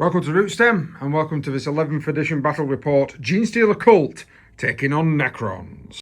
Welcome to Rootstem, and welcome to this 11th edition battle report, Genestealer Cult taking on Necrons.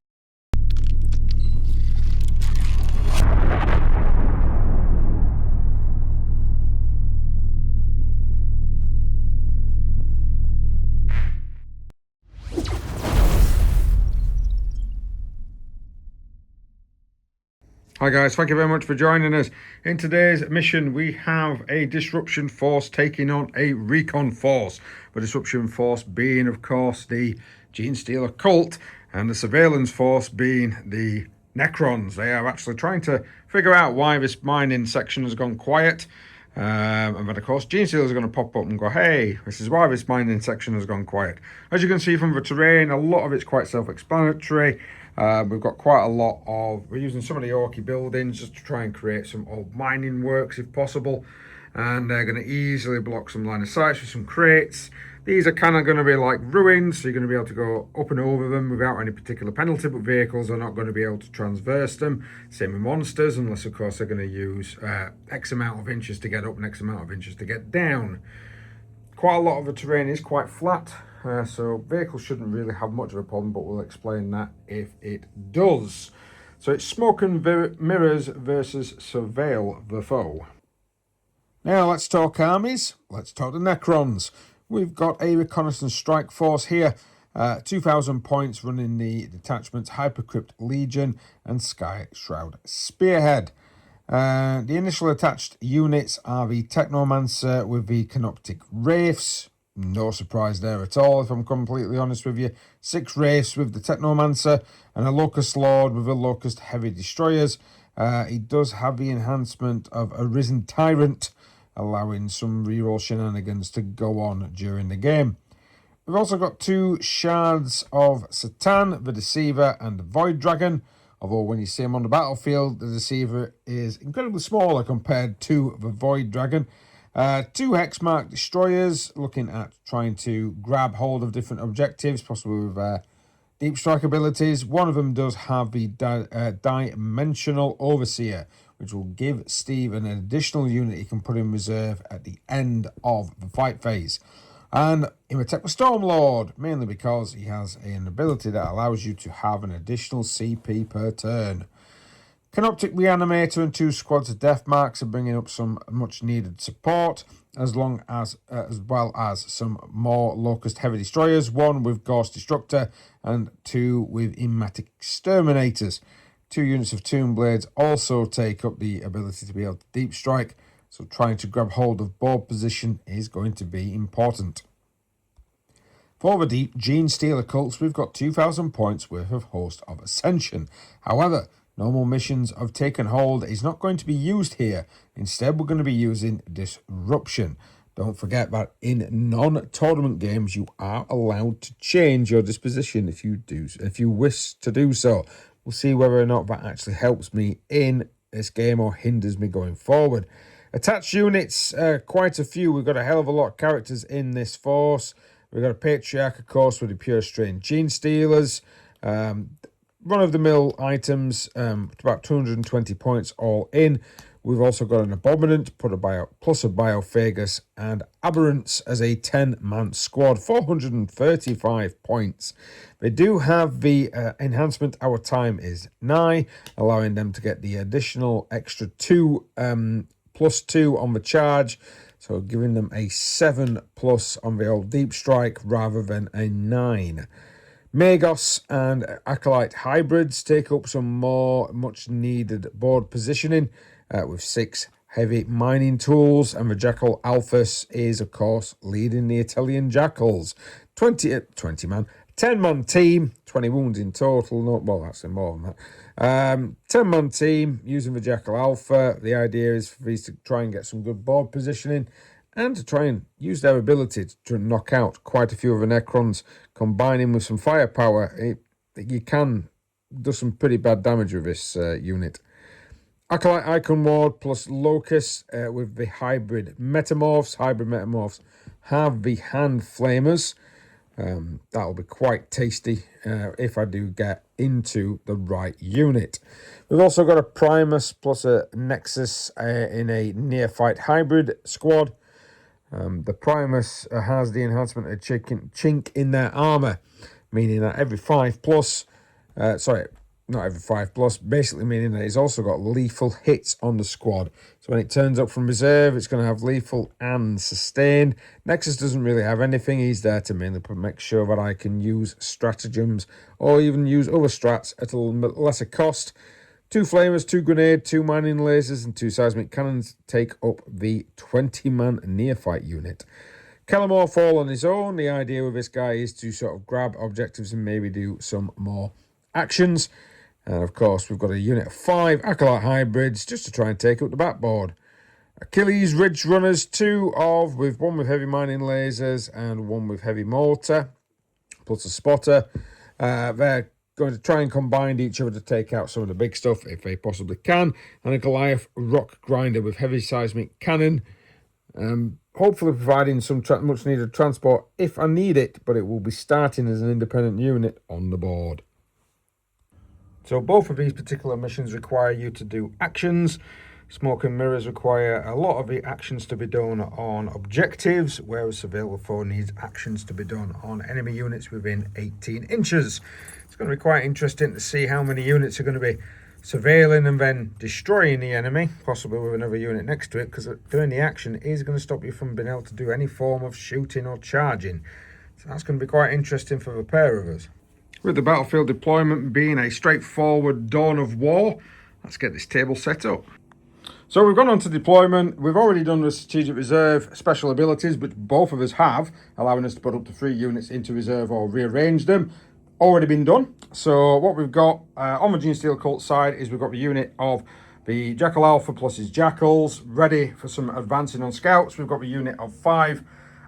Hi guys, thank you very much for joining us. In today's mission we have a disruption force taking on a recon force. The disruption force being of course the Genestealer Cult and the surveillance force being the Necrons. They are actually trying to figure out why this mining section has gone quiet. And then of course Genestealers are going to pop up and go, hey, this is why this mining section has gone quiet. As you can see from the terrain, a lot of it's quite self-explanatory. We've got quite a lot of, we're using some of the Orky buildings just to try and create some old mining works if possible, and they're going to easily block some line of sight with some crates. These are kind of going to be like ruins, so you're going to be able to go up and over them without any particular penalty, but vehicles are not going to be able to transverse them. Same with monsters, unless of course they're going to use X amount of inches to get up and X amount of inches to get down. Quite a lot of the terrain is quite flat, so vehicles shouldn't really have much of a problem, but we'll explain that if it does. So it's smoke and mirrors versus surveil the foe. Now let's talk armies, let's talk the Necrons. We've got a reconnaissance strike force here, 2,000 points running the detachments Hypercrypt Legion and Sky Shroud Spearhead. The initial attached units are the Technomancer with the Canoptic Wraiths. No surprise there at all, if I'm completely honest with you. 6 Wraiths with the Technomancer and a Locust Lord with the Locust Heavy Destroyers. He does have the enhancement of a Risen Tyrant, allowing some reroll shenanigans to go on during the game. We've also got 2 Shards of Satan, the Deceiver and the Void Dragon. Although when you see him on the battlefield, the Deceiver is incredibly smaller compared to the Void Dragon. 2 Hexmark Destroyers, looking at trying to grab hold of different objectives, possibly with deep strike abilities. One of them does have the Dimensional Overseer, which will give Steve an additional unit he can put in reserve at the end of the fight phase. And Imhotep Stormlord, mainly because he has an ability that allows you to have an additional CP per turn. Canoptic Reanimator and 2 squads of Deathmarks are bringing up some much needed support, as well as some more Locust Heavy Destroyers, 1 with Ghost Destructor and 2 with Immatic Exterminators. 2 units of Tomb Blades also take up the ability to be able to deep strike, so trying to grab hold of board position is going to be important. For the deep Genestealer Cults, we've got 2,000 points worth of Host of Ascension. However, normal missions of Taken Hold is not going to be used here. Instead, we're going to be using Disruption. Don't forget that in non-tournament games, you are allowed to change your disposition if you wish to do so. We'll see whether or not that actually helps me in this game or hinders me going forward. Attached units, quite a few. We've got a hell of a lot of characters in this force. We've got a Patriarch, of course, with the Pure Strain Genestealers. Run-of-the-mill items, about 220 points all in. We've also got an Abominant, plus a Biophagus, and Aberrants as a 10-man squad, 435 points. They do have the enhancement, Our Time is Nigh, allowing them to get the additional extra 2, plus 2 on the charge, so giving them a 7+ on the old deep strike rather than a 9. Magos and Acolyte hybrids take up some more much needed board positioning with 6 heavy mining tools, and the Jackal Alphas is of course leading the Italian Jackals. 10-man team, 20 wounds in total, well actually more than that. 10-man team using the Jackal Alpha. The idea is for these to try and get some good board positioning and to try and use their ability to knock out quite a few of the Necrons, combining with some firepower. You can do some pretty bad damage with this unit. Acolyte Icon Ward plus Locust with the Hybrid Metamorphs. Hybrid Metamorphs have the Hand Flamers. That'll be quite tasty if I do get into the right unit. We've also got a Primus plus a Nexus in a Neophyte Hybrid squad. The Primus has the enhancement of chink in their armor, meaning that every 5+, sorry, not every 5+, basically meaning that it's also got lethal hits on the squad. So when it turns up from reserve, it's going to have lethal and sustained. Nexus doesn't really have anything. He's there to mainly make sure that I can use stratagems or even use other strats at a lesser cost. 2 flamers, 2 grenade, 2 mining lasers, and 2 seismic cannons take up the 20-man neophyte unit. Kellamorph all on his own. The idea with this guy is to sort of grab objectives and maybe do some more actions. And of course, we've got a unit of 5 Acolyte hybrids just to try and take up the backboard. Achilles Ridge Runners, 2 with 1 with heavy mining lasers and 1 with heavy mortar, plus a spotter. They're going to try and combine each other to take out some of the big stuff if they possibly can. And a Goliath Rock Grinder with heavy seismic cannon. Hopefully providing some much needed transport if I need it, but it will be starting as an independent unit on the board. So both of these particular missions require you to do actions. Smoke and Mirrors require a lot of the actions to be done on objectives, whereas Surveillance 4 needs actions to be done on enemy units within 18 inches. It's going to be quite interesting to see how many units are going to be surveilling and then destroying the enemy, possibly with another unit next to it, because doing the action is going to stop you from being able to do any form of shooting or charging. So that's going to be quite interesting for the pair of us. With the battlefield deployment being a straightforward dawn of war, let's get this table set up. So we've gone on to deployment. We've already done the strategic reserve special abilities, which both of us have, allowing us to put up to 3 units into reserve or rearrange them. Already been done. So what we've got on the Genestealer Cult side is we've got the unit of the Jackal Alpha plus his Jackals, ready for some advancing on scouts. We've got the unit of 5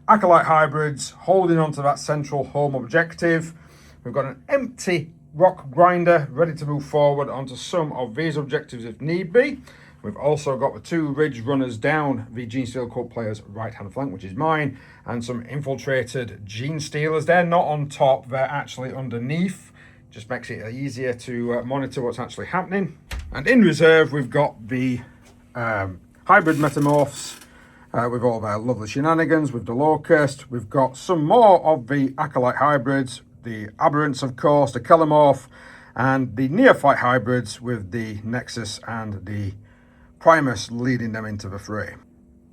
Acolyte hybrids, holding on to that central home objective. We've got an empty rock grinder ready to move forward onto some of these objectives if need be. We've also got the 2 Ridge Runners down the Genestealer Cult player's right-hand flank, which is mine, and some infiltrated Genestealers. They're not on top, they're actually underneath. Just makes it easier to monitor what's actually happening. And in reserve, we've got the Hybrid Metamorphs with all their lovely shenanigans, with the Locust. We've got some more of the Acolyte hybrids, the Aberrants, of course, the Kellamorph, and the Neophyte hybrids with the Nexus and the Primus leading them into the fray.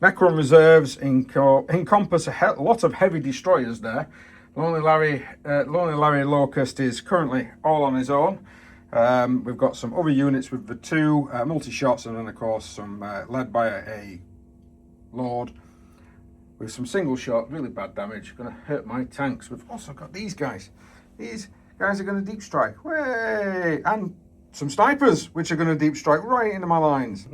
Necron reserves encompass a lot of heavy destroyers there. Lonely Larry Locust is currently all on his own. We've got some other units with the 2 multi-shots, and then of course some led by a Lord with some single shot, really bad damage, going to hurt my tanks. We've also got these guys. These guys are going to deep strike. Way! And some snipers, which are going to deep strike right into my lines.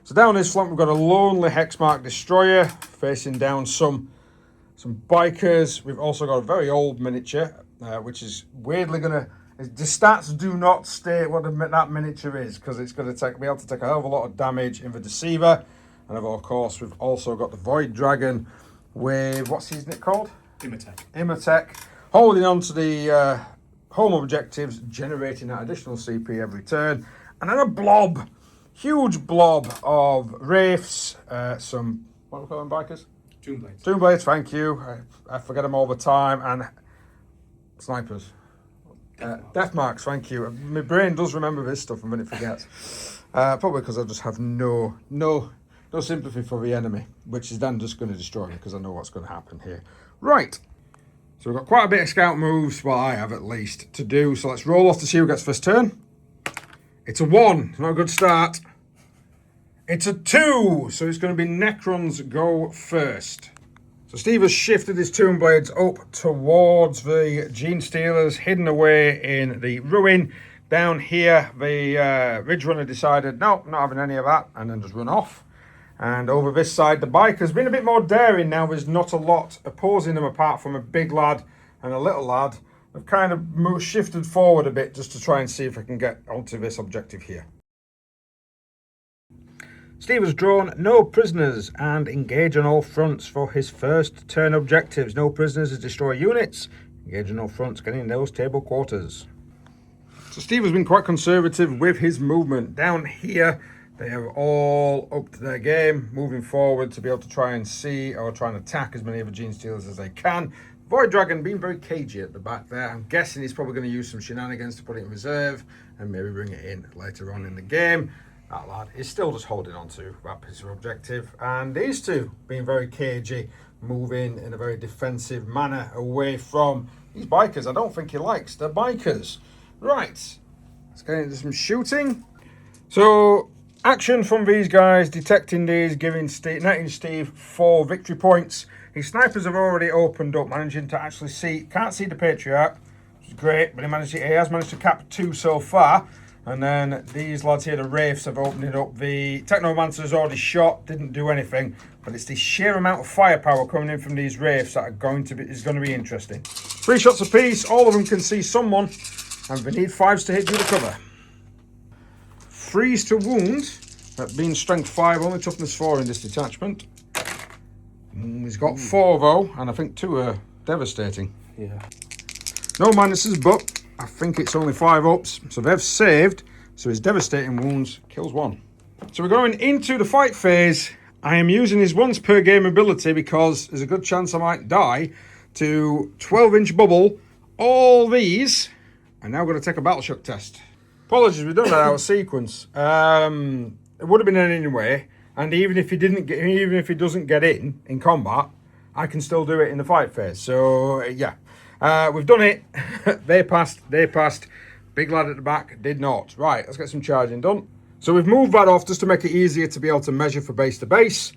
So down this flank, we've got a lonely Hexmark destroyer facing down some bikers. We've also got a very old miniature, which is weirdly going to... The stats do not state what that miniature is, because it's going to be able to take a hell of a lot of damage in the Deceiver. And of course, we've also got the Void Dragon with, what's his nick called? Imatech. Holding on to the home objectives, generating that additional CP every turn. And then a blob, huge blob of Wraiths, some, what do we call them, bikers? Toonblades. Toonblades, thank you. I forget them all the time. And snipers. Death marks, thank you. My brain does remember this stuff and then it forgets. Probably because I just have no sympathy for the enemy, which is then just going to destroy me because I know what's going to happen here. Right. So we've got quite a bit of scout moves, well I have at least, to do. So let's roll off to see who gets first turn. It's a 1, it's not a good start. It's a 2, so it's going to be Necrons go first. So Steve has shifted his Toonblades up towards the Genestealers, hidden away in the ruin. Down here, the Ridge Runner decided, no, not having any of that, and then just run off. And over this side, the Biker's been a bit more daring now. There's not a lot opposing them apart from a big lad and a little lad. I've kind of shifted forward a bit just to try and see if I can get onto this objective here. Steve has drawn no prisoners and engage on all fronts for his first turn objectives. No prisoners is destroy units. Engage on all fronts, getting those table quarters. So Steve has been quite conservative with his movement. Down here, They are all up to their game, moving forward to be able to try and see or try and attack as many of the Genestealers as they can. Void Dragon being very cagey at the back there. I'm guessing he's probably going to use some shenanigans to put it in reserve and maybe bring it in later on in the game. That lad is still just holding on to that piece of objective. And these two being very cagey, moving in a very defensive manner away from these bikers. I don't think he likes the bikers. Right, let's get into some shooting. So, action from these guys, detecting these, netting Steve 4 victory points. His snipers have already opened up, managing to actually see, can't see the Patriarch, which is great, but he has managed to cap 2 so far. And then these lads here, the Wraiths, have opened it up. The Technomancer's already shot, didn't do anything, but it's the sheer amount of firepower coming in from these Wraiths that is going to be interesting. 3 shots apiece, all of them can see someone, and they need 5s to hit through the cover. Freeze to wound, that being strength 5, only toughness 4 in this detachment. He's got 4 though, and I think 2 are devastating. Yeah. No minuses, but I think it's only 5 ups. So they've saved, so his devastating wounds kills 1. So we're going into the fight phase. I am using his once per game ability because there's a good chance I might die to 12-inch bubble. All these are now going to take a battle shock test. Apologies, we've done that out of sequence. It would have been anyway, and even if he doesn't get in combat, I can still do it in the fight phase. So yeah, we've done it. They passed. Big lad at the back did not. Right, let's get some charging done. So we've moved that off just to make it easier to be able to measure for base to base.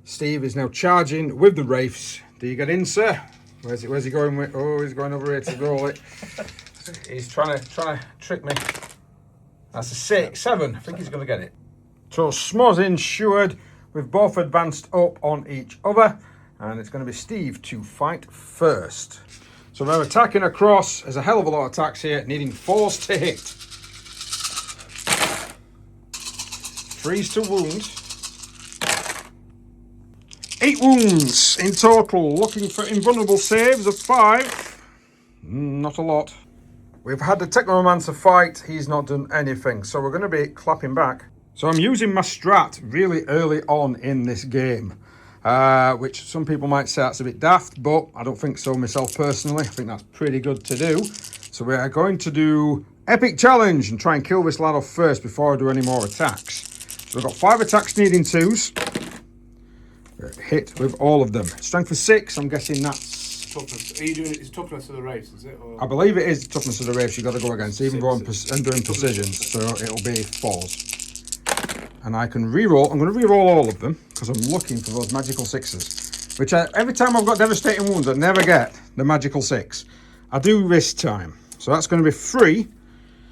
Steve is now charging with the Wraiths. Do you get in, sir? Where's he going with? Oh, he's going over here to roll it. He's trying to trick me. That's a 7. I think he's going to get it. So Smoz insured. We've both advanced up on each other. And it's going to be Steve to fight first. So we're attacking across. There's a hell of a lot of attacks here, needing 4s to hit. 3s to wound. 8 wounds in total. Looking for invulnerable saves of 5. Not a lot. We've had the Technomancer fight. He's not done anything. So we're going to be clapping back. So I'm using my strat really early on in this game. Which some people might say that's a bit daft, but I don't think so myself personally. I think that's pretty good to do. So we are going to do Epic Challenge and try and kill this lad off first before I do any more attacks. So we've got 5 attacks needing 2s. Hit with all of them. Strength for 6, I'm guessing that's... Toughness. Are you doing it? It's toughness of the race, is it? Or? I believe it is toughness of the race you've got to go against, even though I'm doing precision, so it'll be 4s. And I can reroll. I'm going to reroll all of them because I'm looking for those magical 6s. Which every time I've got devastating wounds, I never get the magical 6. I do this time. So that's going to be 3.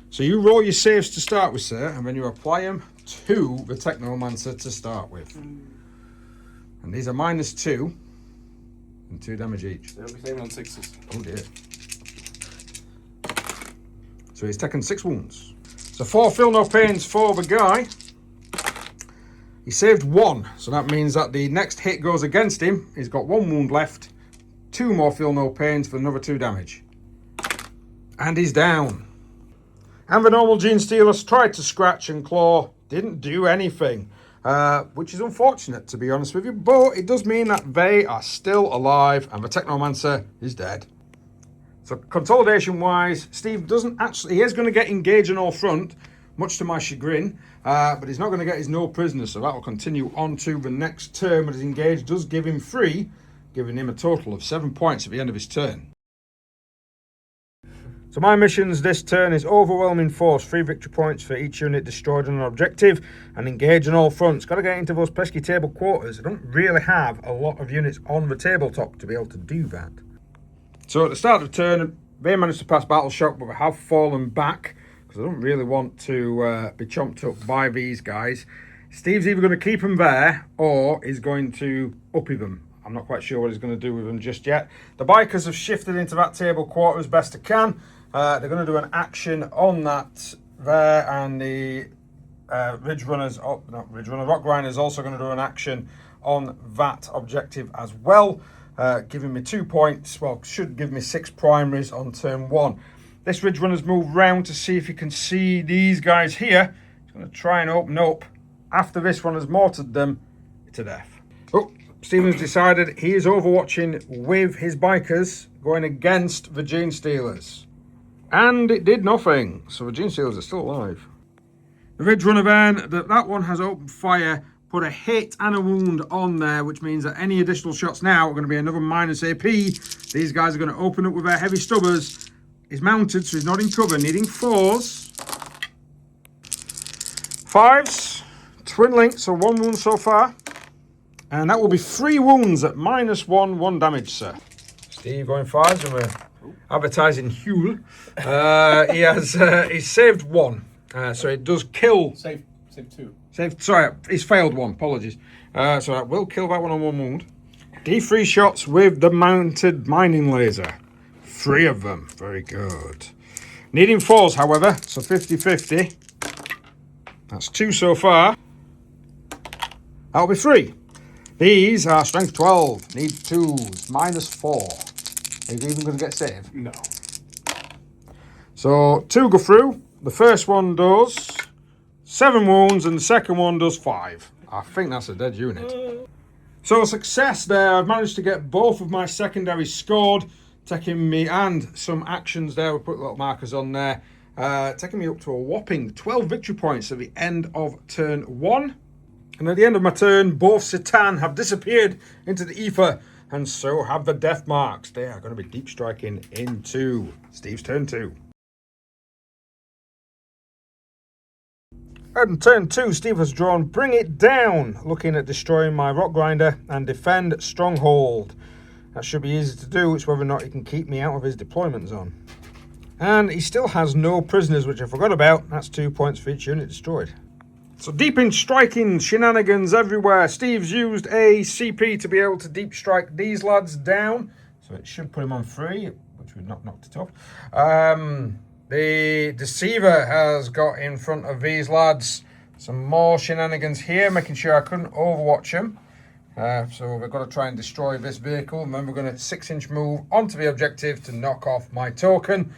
So you roll your saves to start with, sir, and then you apply them to the Technomancer to start with. And these are -2 and 2 damage each. They'll be saving on 6s. Oh dear. So he's taken 6 wounds. So 4 feel no pains for the guy. He saved 1, so that means that the next hit goes against him. He's got 1 wound left, 2 more feel no pains for another 2 damage. And he's down. And the normal Genestealers tried to scratch and claw, didn't do anything. Which is unfortunate, to be honest with you, but it does mean that they are still alive and the Technomancer is dead. So consolidation wise, Steve doesn't actually, he is going to get engaged on all front, much to my chagrin, but he's not going to get his no prisoners, so that will continue on to the next turn. But his engage does give him 3, giving him a total of 7 points at the end of his turn. So my missions this turn is overwhelming force, 3 victory points for each unit destroyed on an objective, and engage on all fronts. Got to get into those pesky table quarters. I don't really have a lot of units on the tabletop to be able to do that. So at the start of the turn, they managed to pass battle shock, but they have fallen back because I don't really want to be chomped up by these guys. Steve's either going to keep them there or he's going to uppy them. I'm not quite sure what he's going to do with them just yet. The bikers have shifted into that table quarter as best they can. They're going to do an action on that there, and the Rock Grinder is also going to do an action on that objective as well, giving me 2 points. Well, should give me 6 primaries on turn 1. This Ridge Runner's moved round to see if he can see these guys here. He's going to try and open up after this one has mortared them to death. Oh, Stephen's decided he is overwatching with his bikers going against the Genestealers. And it did nothing, so the Genestealers are still alive. The Ridge Runner then, that one has opened fire, put a hit and a wound on there, which means that any additional shots now are going to be another minus AP. These guys are going to open up with their heavy stubbers. He's mounted, so he's not in cover, needing 4s. 5s, twin links, so 1 wound so far. And that will be 3 wounds at -1, 1 damage, sir. Steve going 5s, and we're advertising Huel. He's saved 1, so it does kill. Save 2. Sorry, he's failed 1, apologies. So that will kill that one on 1 wound. D3 shots with the mounted mining laser. 3 of them, very good. Needing 4s, however, so 50-50. That's 2 so far. That'll be 3. These are strength 12, need 2s, -4. Are you even going to get saved? No. So 2 go through. The first one does 7 wounds and the second one does 5. I think that's a dead unit. So success there. I've managed to get both of my secondaries scored, taking me, and some actions there. We'll put little markers on there. Taking me up to a whopping 12 victory points at the end of turn 1. And at the end of my turn, both Satan have disappeared into the ether, and so have the death marks. They are going to be deep striking into Steve's turn 2. And turn 2, Steve has drawn Bring It Down, looking at destroying my rock grinder and defend Stronghold. That should be easy to do, it's whether or not he can keep me out of his deployment zone. And he still has no prisoners, which I forgot about. That's 2 points for each unit destroyed. So deep in striking shenanigans everywhere. Steve's used a CP to be able to deep strike these lads down. So it should put him on 3, which would not knocked it off. The Deceiver has got in front of these lads. Some more shenanigans here, making sure I couldn't overwatch him. So we've got to try and destroy this vehicle. And then we're going to 6-inch move onto the objective to knock off my token.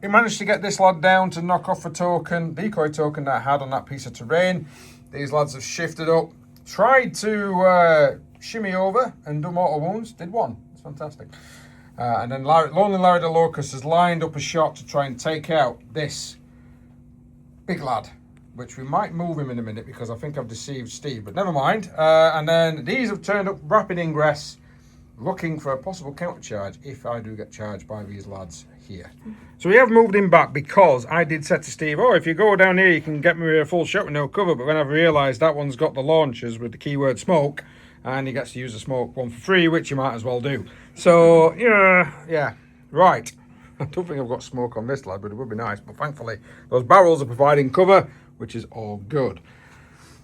He managed to get this lad down to knock off a token, decoy token that I had on that piece of terrain. These lads have shifted up, tried to shimmy over and do mortal wounds, did 1. It's fantastic. And then Lonely Larry the Locust has lined up a shot to try and take out this big lad, which we might move him in a minute because I think I've deceived Steve, but never mind. And then these have turned up rapid ingress, looking for a possible countercharge if I do get charged by these lads here. So we have moved him back because I did say to Steve, oh, if you go down here, you can get me with a full shot with no cover. But then I've realised that one's got the launchers with the keyword smoke, and he gets to use the smoke one for free, which you might as well do. So, yeah, right. I don't think I've got smoke on this lad, but it would be nice. But thankfully, those barrels are providing cover, which is all good.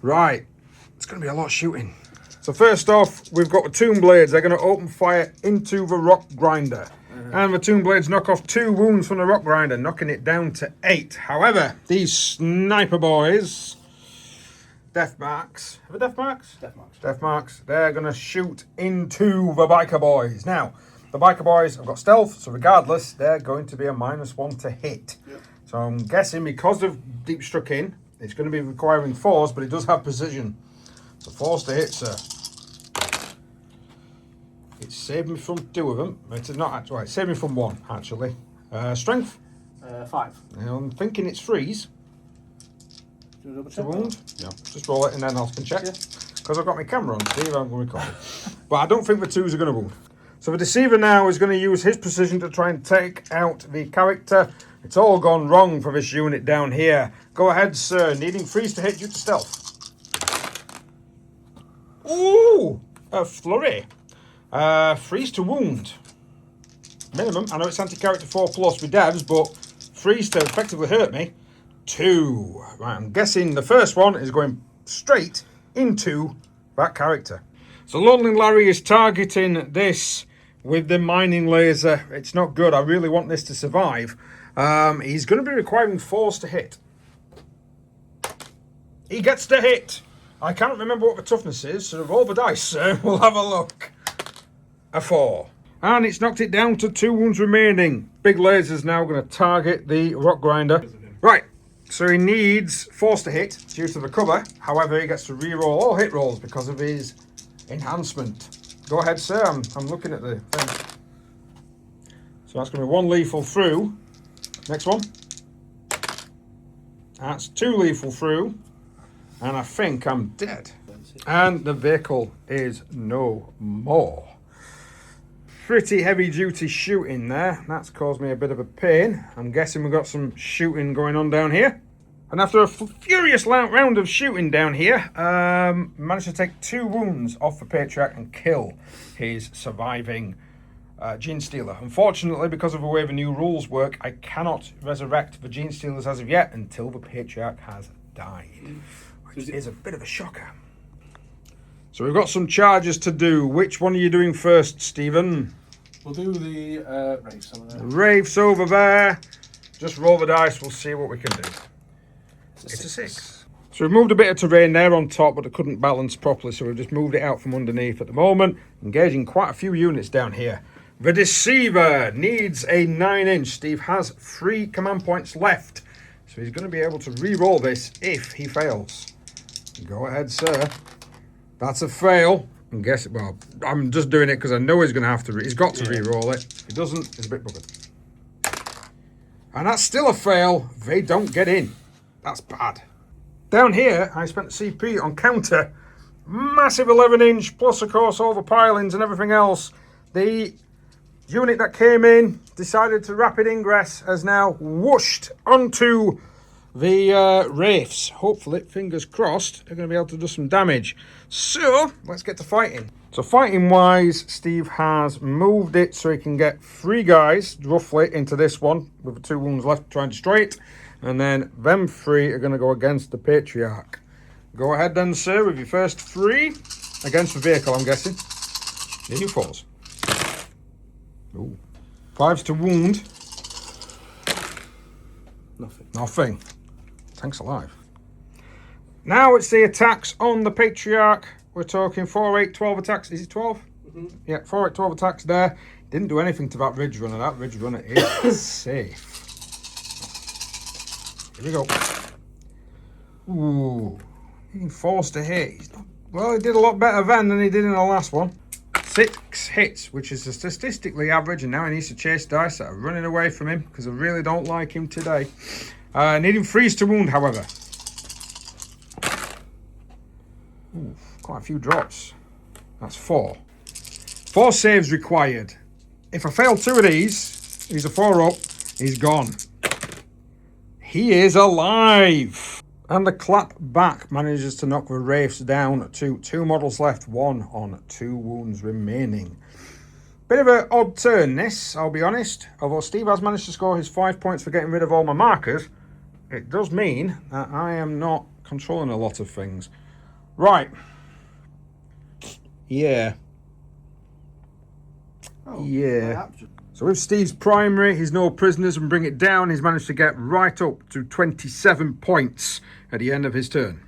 Right, it's going to be a lot of shooting. So first off, we've got the Tomb Blades. They're going to open fire into the Rock Grinder. And the Tomb Blades knock off 2 wounds from the Rock Grinder, knocking it down to 8. However, these sniper boys, death marks. Have they death marks? Death marks. Death marks. They're going to shoot into the biker boys. Now, the biker boys have got stealth, so regardless, they're going to be a -1 to hit. Yep. So I'm guessing because of deep struck in, it's going to be requiring 4s, but it does have precision. So 4s to hit, sir. It saved me from 2 of them. It's not actually. It saved me from 1, actually. Strength? 5. I'm thinking it's 3s. Do a double It's check. a wound? Yeah. Just roll it and then I'll check. Because I've got my camera on, Steve, I'm going to record it. But I don't think the 2s are going to wound. So the Deceiver now is going to use his precision to try and take out the character. It's all gone wrong for this unit down here. Go ahead, sir. Needing 3s to hit due to stealth. Ooh! A flurry. 3s to wound. Minimum. I know it's anti-character 4+ with devs, but 3s to effectively hurt me. 2. Right, I'm guessing the first one is going straight into that character. So Lonely Larry is targeting this with the mining laser. It's not good. I really want this to survive. He's going to be requiring 4s to hit. He gets to hit. I can't remember what the toughness is, so roll the dice, sir. We'll have a look. A 4. And it's knocked it down to 2 wounds remaining. Big laser's now going to target the rock grinder. Right, So he needs force to hit due to the cover. However, he gets to re-roll all hit rolls because of his enhancement. Go ahead, sir. I'm looking at the thing. So that's going to be 1 lethal through. Next one. That's 2 lethal through. And I think I'm dead. And the vehicle is no more. Pretty heavy duty shooting there. That's caused me a bit of a pain. I'm guessing we've got some shooting going on down here. And after a furious round of shooting down here, managed to take 2 wounds off the Patriarch and kill his surviving Genestealer. Unfortunately, because of the way the new rules work, I cannot resurrect the Genestealers as of yet until the Patriarch has died, which is a bit of a shocker. So we've got some charges to do. Which one are you doing first, Stephen? We'll do the Wraiths over there. Wraiths over there. Just roll the dice, we'll see what we can do. It's a 6. So we've moved a bit of terrain there on top, but it couldn't balance properly, so we've just moved it out from underneath at the moment, engaging quite a few units down here. The Deceiver needs a 9-inch. Steve has 3 command points left, so he's going to be able to re-roll this if he fails. Go ahead, sir. That's a fail. And guess it. Well, I'm just doing it because I know he's going to have to. He's got to re-roll it. If he doesn't, it's a bit buggered. And that's still a fail. They don't get in. That's bad. Down here, I spent CP on counter. Massive 11-inch, plus of course all the pilings and everything else. The unit that came in, decided to rapid ingress, has now whooshed onto the Wraiths. Hopefully, fingers crossed, they're going to be able to do some damage. So, let's get to fighting. So fighting-wise, Steve has moved it so he can get 3 guys, roughly, into this one, with the 2 wounds left to try and destroy it. And then them 3 are going to go against the Patriarch. Go ahead then, sir, with your first 3 against the vehicle, I'm guessing. Need your 4s. Ooh. 5s to wound. Nothing. Tank's alive. Now it's the attacks on the Patriarch. We're talking 4, 8, 12 attacks. Is it 12? Mm-hmm. Yeah, 4, 8, 12 attacks there. Didn't do anything to that Ridge Runner. That Ridge Runner is safe. Here we go. Ooh. Being forced to hit. Well, he did a lot better then than he did in the last one. 6 hits, which is statistically average, and now he needs to chase dice that are running away from him because I really don't like him today. Needing 3s to wound, however. Ooh, quite a few drops. That's 4. 4 saves required. If I fail 2 of these, he's a 4 up, he's gone. He is alive! And the clap back manages to knock the Wraiths down to 2 models left, 1 on 2 wounds remaining. Bit of an odd turn this, I'll be honest. Although Steve has managed to score his 5 points for getting rid of all my markers, it does mean that I am not controlling a lot of things. Right. Yeah. Oh, yeah. So with Steve's primary, he's no prisoners and bring it down. He's managed to get right up to 27 points at the end of his turn.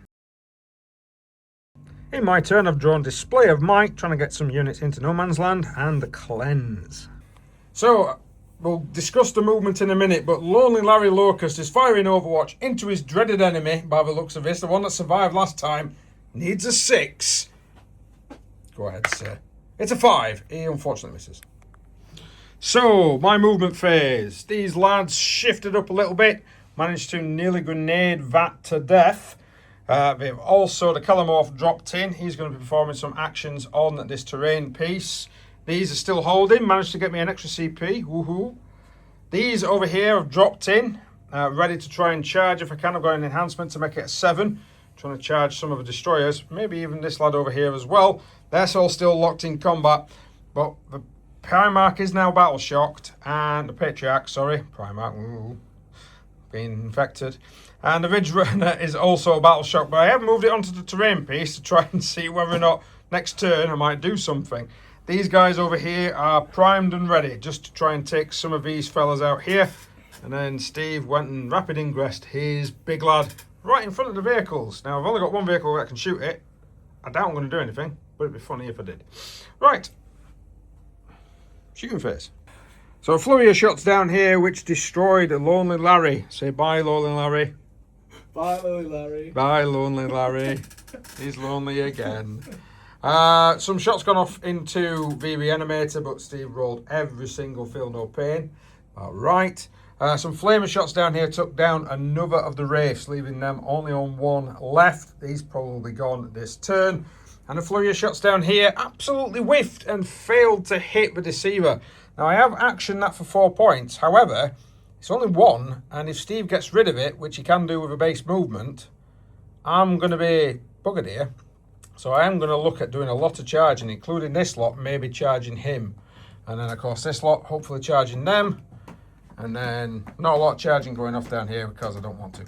In my turn, I've drawn Display of Might, trying to get some units into No Man's Land, and the Cleanse. So, we'll discuss the movement in a minute, but Lonely Larry Locust is firing Overwatch into his dreaded enemy, by the looks of this, the one that survived last time, needs a 6. Go ahead, sir. It's a 5. He unfortunately misses. So, my movement phase. These lads shifted up a little bit, managed to nearly grenade that to death. They've also, the Calamorph dropped in. He's going to be performing some actions on this terrain piece. These are still holding, managed to get me an extra CP. Woohoo. These over here have dropped in, ready to try and charge if I can. I've got an enhancement to make it a 7. Trying to charge some of the destroyers, maybe even this lad over here as well. They're all still locked in combat, but the Primarch is now battle shocked, and the Patriarch, sorry, Primarch, being infected, and the Ridge Runner is also battle shocked, but I have moved it onto the terrain piece to try and see whether or not next turn I might do something. These guys over here are primed and ready just to try and take some of these fellas out here, and then Steve went and rapid ingressed his big lad right in front of the vehicles. Now I've only got 1 vehicle that can shoot it. I doubt I'm going to do anything, but it'd be funny if I did. Right. Shooting phase. So a flurry of shots down here which destroyed Lonely Larry. Say bye, Lonely Larry. Bye, Lonely Larry. Bye, Lonely Larry. He's lonely again. Some shots gone off into VV Animator, but Steve rolled every single Feel No Pain. All right. Some flamer shots down here took down another of the Wraiths, leaving them only on one left. He's probably gone this turn. And a flurry of shots down here absolutely whiffed and failed to hit the Deceiver. Now, I have actioned that for 4 points. However, it's only one, and if Steve gets rid of it, which he can do with a base movement, I'm going to be buggered here. So I am going to look at doing a lot of charging, including this lot, maybe charging him. And then, of course, this lot, hopefully charging them. And then not a lot of charging going off down here because I don't want to.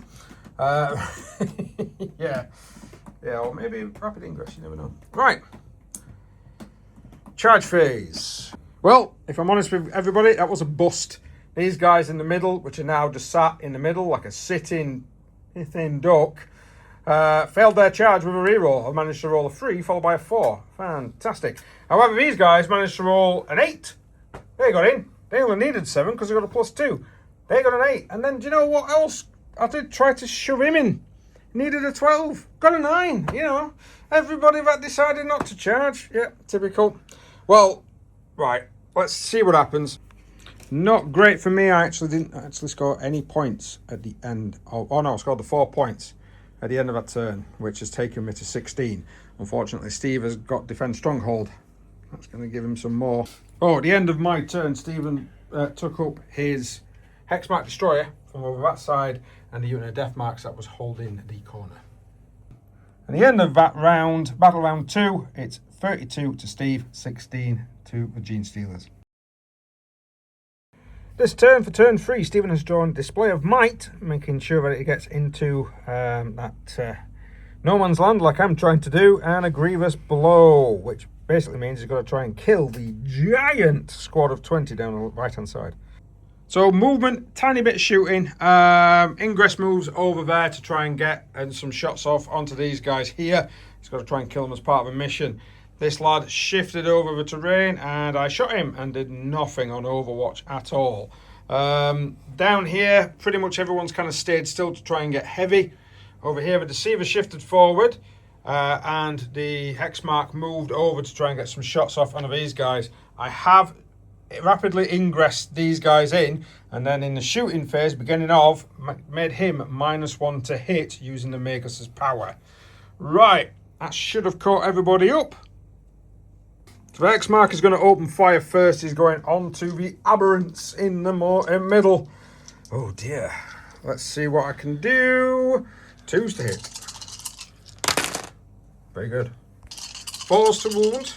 Yeah, or maybe rapid ingress, you never know. Right. Charge phase. Well, if I'm honest with everybody, that was a bust. These guys in the middle, which are now just sat in the middle like a sitting thin duck, failed their charge with a reroll. I managed to roll a 3 followed by a 4. Fantastic. However, these guys managed to roll an 8. They got in. They only needed 7 because they got a +2. They got an 8. And then, do you know what else? I did try to shove him in. Needed a 12. Got a 9. You know, everybody that decided not to charge. Yeah, typical. Well, right. Let's see what happens. Not great for me. I didn't score any points at the end. Oh no, I scored the 4 points at the end of that turn, which has taken me to 16. Unfortunately, Steve has got Defend Stronghold. That's going to give him some more. Oh, at the end of my turn, Stephen took up his Hexmark Destroyer from over that side and the unit of Death Marks that was holding the corner. At the end of that round, battle round 2, it's 32 to Steve, 16 to the Genestealers. This turn, for turn 3, Stephen has drawn Display of Might, making sure that it gets into that no man's land like I'm trying to do, and a Grievous Blow, which basically means he's got to try and kill the giant squad of 20 down the right hand side. So movement, tiny bit of shooting, ingress moves over there to try and get some shots off onto these guys here. He's got to try and kill them as part of a mission. This lad shifted over the terrain and I shot him and did nothing on Overwatch at all. Down here, pretty much everyone's kind of stayed still to try and get heavy. Over here, the Deceiver shifted forward and the Hexmark moved over to try and get some shots off on these guys. I have rapidly ingressed these guys in, and then in the shooting phase, beginning of, made him -1 to hit using the Magus' power. Right, that should have caught everybody up. So the Hexmark is going to open fire first. He's going on to the Aberrants in the middle. Oh dear. Let's see what I can do. 2s to hit. Very good. 4s to wound.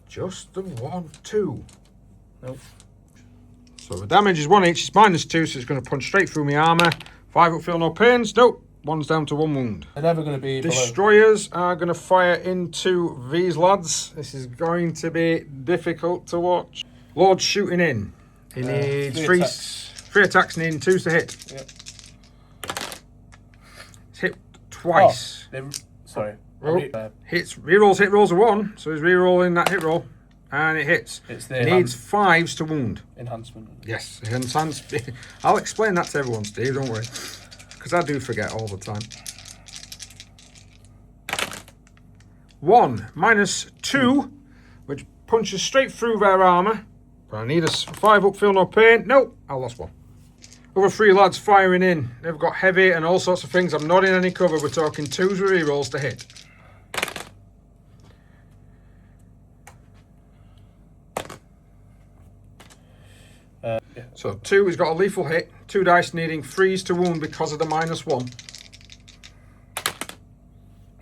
Just the 1, 2. Nope. So the damage is 1 each. It's -2, so it's going to punch straight through my armour. 5 up, feel no pains. Nope. 1's down to 1 wound. They're never going to be Destroyers are going to fire into these lads. This is going to be difficult to watch. Lord's shooting in. He needs 3 attacks, needing 2s to hit. Yep. It's hit twice. Sorry. Hits, rerolls hit rolls of 1, so he's rerolling that hit roll, and it hits. He needs 5s to wound. Enhancement. Yes, I'll explain that to everyone, Steve, don't worry. Because I do forget all the time. 1 -2, which punches straight through their armour. But I need a 5 up, feel no pain. Nope, I lost 1. Other 3 lads firing in. They've got heavy and all sorts of things. I'm not in any cover. We're talking 2s with rerolls to hit. Yeah. So 2, he's got a lethal hit. 2 dice needing 3s to wound because of the -1.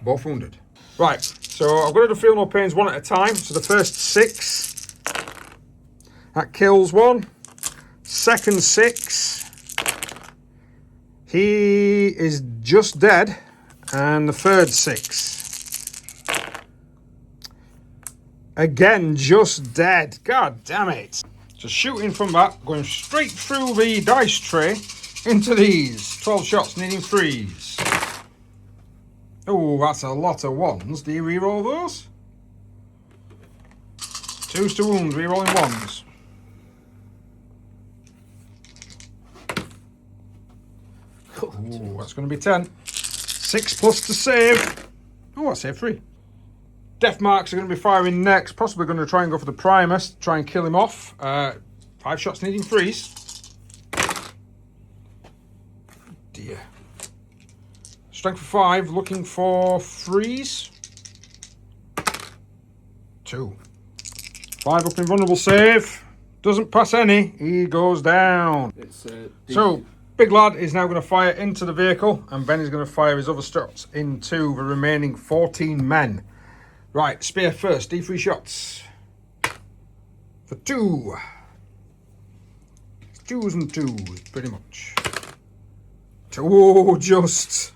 Both wounded. Right, so I'm going to do feel no pains 1 at a time. So the first 6, that kills 1. Second 6, he is just dead. And the third 6, again just dead. God damn it. So shooting from that, going straight through the dice tray into these. 12 shots, needing 3s. Oh, that's a lot of 1s. Do you reroll those? 2s to wound, rerolling 1s. that's going to be 10. 6 plus to save. Oh, I saved 3. Death marks are going to be firing next. Possibly going to try and go for the Primus, try and kill him off. 5 shots needing freeze. Dear. Strength of 5, looking for freeze. 2. 5 up invulnerable save. Doesn't pass any. He goes down. So, big lad is now going to fire into the vehicle, and Ben is going to fire his other shots into the remaining 14 men. Right, spear first. D3 shots. For 2. 2s and 2s, pretty much. Oh, just.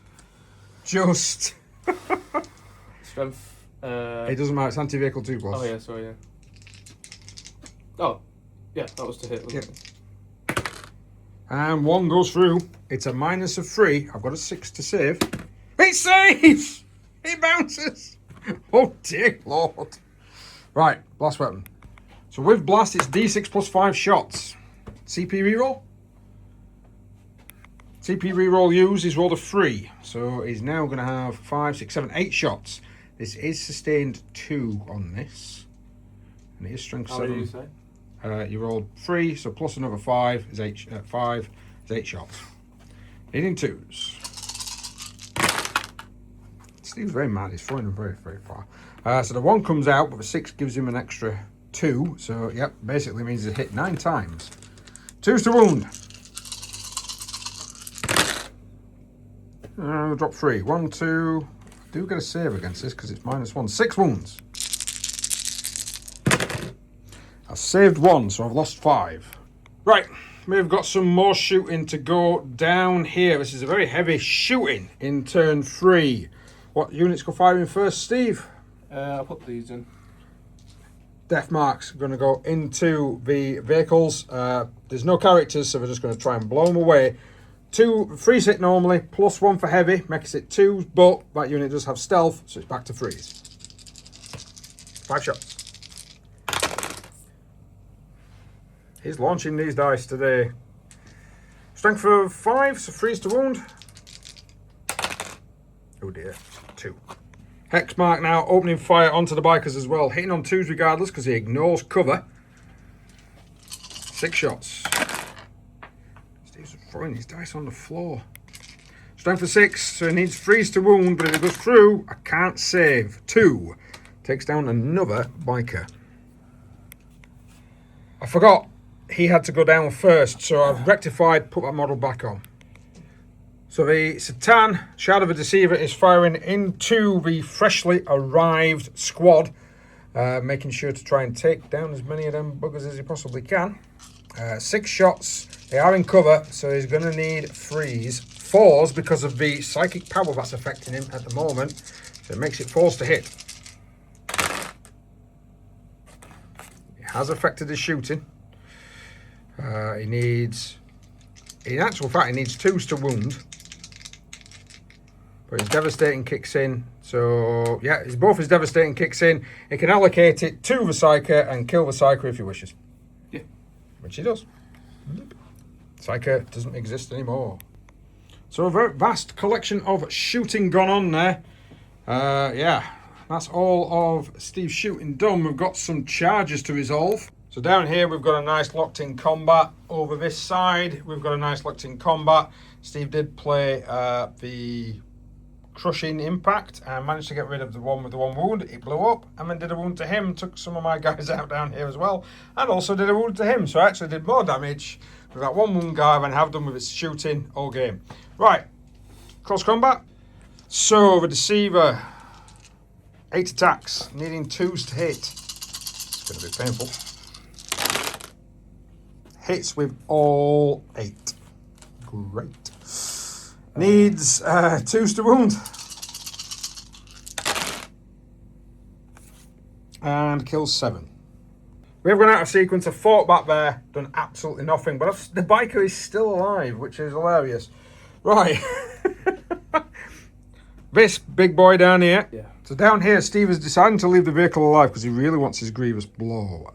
Strength. It doesn't matter. It's anti-vehicle 2 plus. Oh yeah, sorry, yeah. Oh, yeah, that was to hit, wasn't it? And 1 goes through. It's a minus of 3. I've got a 6 to save. It saves! It bounces! Oh dear Lord. Right, blast weapon. So with blast, it's D6 plus 5 shots. CP reroll. CP reroll used is rolled a 3. So he's now going to have 5, 6, 7, 8 shots. This is sustained 2 on this. And it is strength 7. How many did you say? You rolled 3, so plus another 5 is 8. 5 is 8 shots. Needing 2s. Steve's very mad. He's throwing them very, very far. So the 1 comes out, but the 6 gives him an extra 2. So yep, basically means he's hit 9 times. 2s to wound. Drop 3. 1, 2. I do get a save against this because it's -1. 6 wounds. I've saved 1, so I've lost 5. Right, we've got some more shooting to go down here. This is a very heavy shooting in turn 3. What units go firing first, Steve? I'll put these in. Death marks are going to go into the vehicles. There's no characters, so we're just going to try and blow them away. 2 freeze hit normally, plus 1 for heavy, makes it 2, but that unit does have stealth, so it's back to freeze. 5 shots. He's launching these dice today. Strength of 5, so freeze to wound. Oh dear, 2. Hex mark now, opening fire onto the bikers as well. Hitting on 2s regardless because he ignores cover. 6 shots. Steve's throwing his dice on the floor. Strength of 6, so he needs freeze to wound, but if it goes through, I can't save. 2. Takes down another biker. I forgot he had to go down first, so I've rectified, put that model back on. So the Satan, Shadow of a Deceiver, is firing into the freshly arrived squad, making sure to try and take down as many of them buggers as he possibly can. 6 shots, they are in cover, so he's going to need freeze. 4s because of the psychic power that's affecting him at the moment, so it makes it 4s to hit. It has affected his shooting. He needs, in actual fact, he needs 2s to wound. But his devastating kicks in. So, yeah, both his devastating kicks in. He can allocate it to the Psyker and kill the Psyker if he wishes. Yeah. Which he does. Psyker doesn't exist anymore. So a very vast collection of shooting gone on there. Yeah, that's all of Steve's shooting done. We've got some charges to resolve. So down here we've got a nice locked in combat. Over this side we've got a nice locked in combat. Steve did play the crushing impact and managed to get rid of the one with the 1 wound. It blew up and then did a wound to him. Took some of my guys out down here as well, and also did a wound to him. So I actually did more damage with that 1 wound guy than I have done with its shooting all game. Right, close combat. So the Deceiver, 8 attacks, needing 2s to hit. It's going to be painful. Hits with all 8. Great. Needs 2s to wound. And kills 7. We've gone out of sequence. I fought back there, done absolutely nothing, but the biker is still alive, which is hilarious. Right. This big boy down here. Yeah. So down here, Steve is deciding to leave the vehicle alive because he really wants his grievous blow.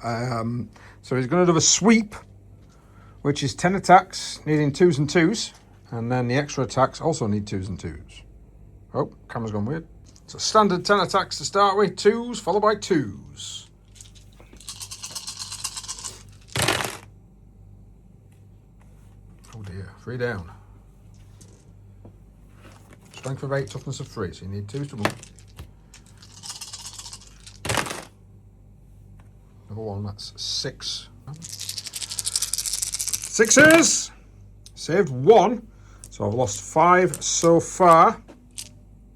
So he's going to do a sweep, which is 10 attacks, needing 2s and 2s. And then the extra attacks also need 2s and 2s. Oh, camera's gone weird. So standard 10 attacks to start with, 2s followed by 2s. Oh dear, 3 down. Strength of 8, toughness of 3, so you need 2s to move. Number 1, that's 6. 6s! Saved 1, so I've lost 5 so far.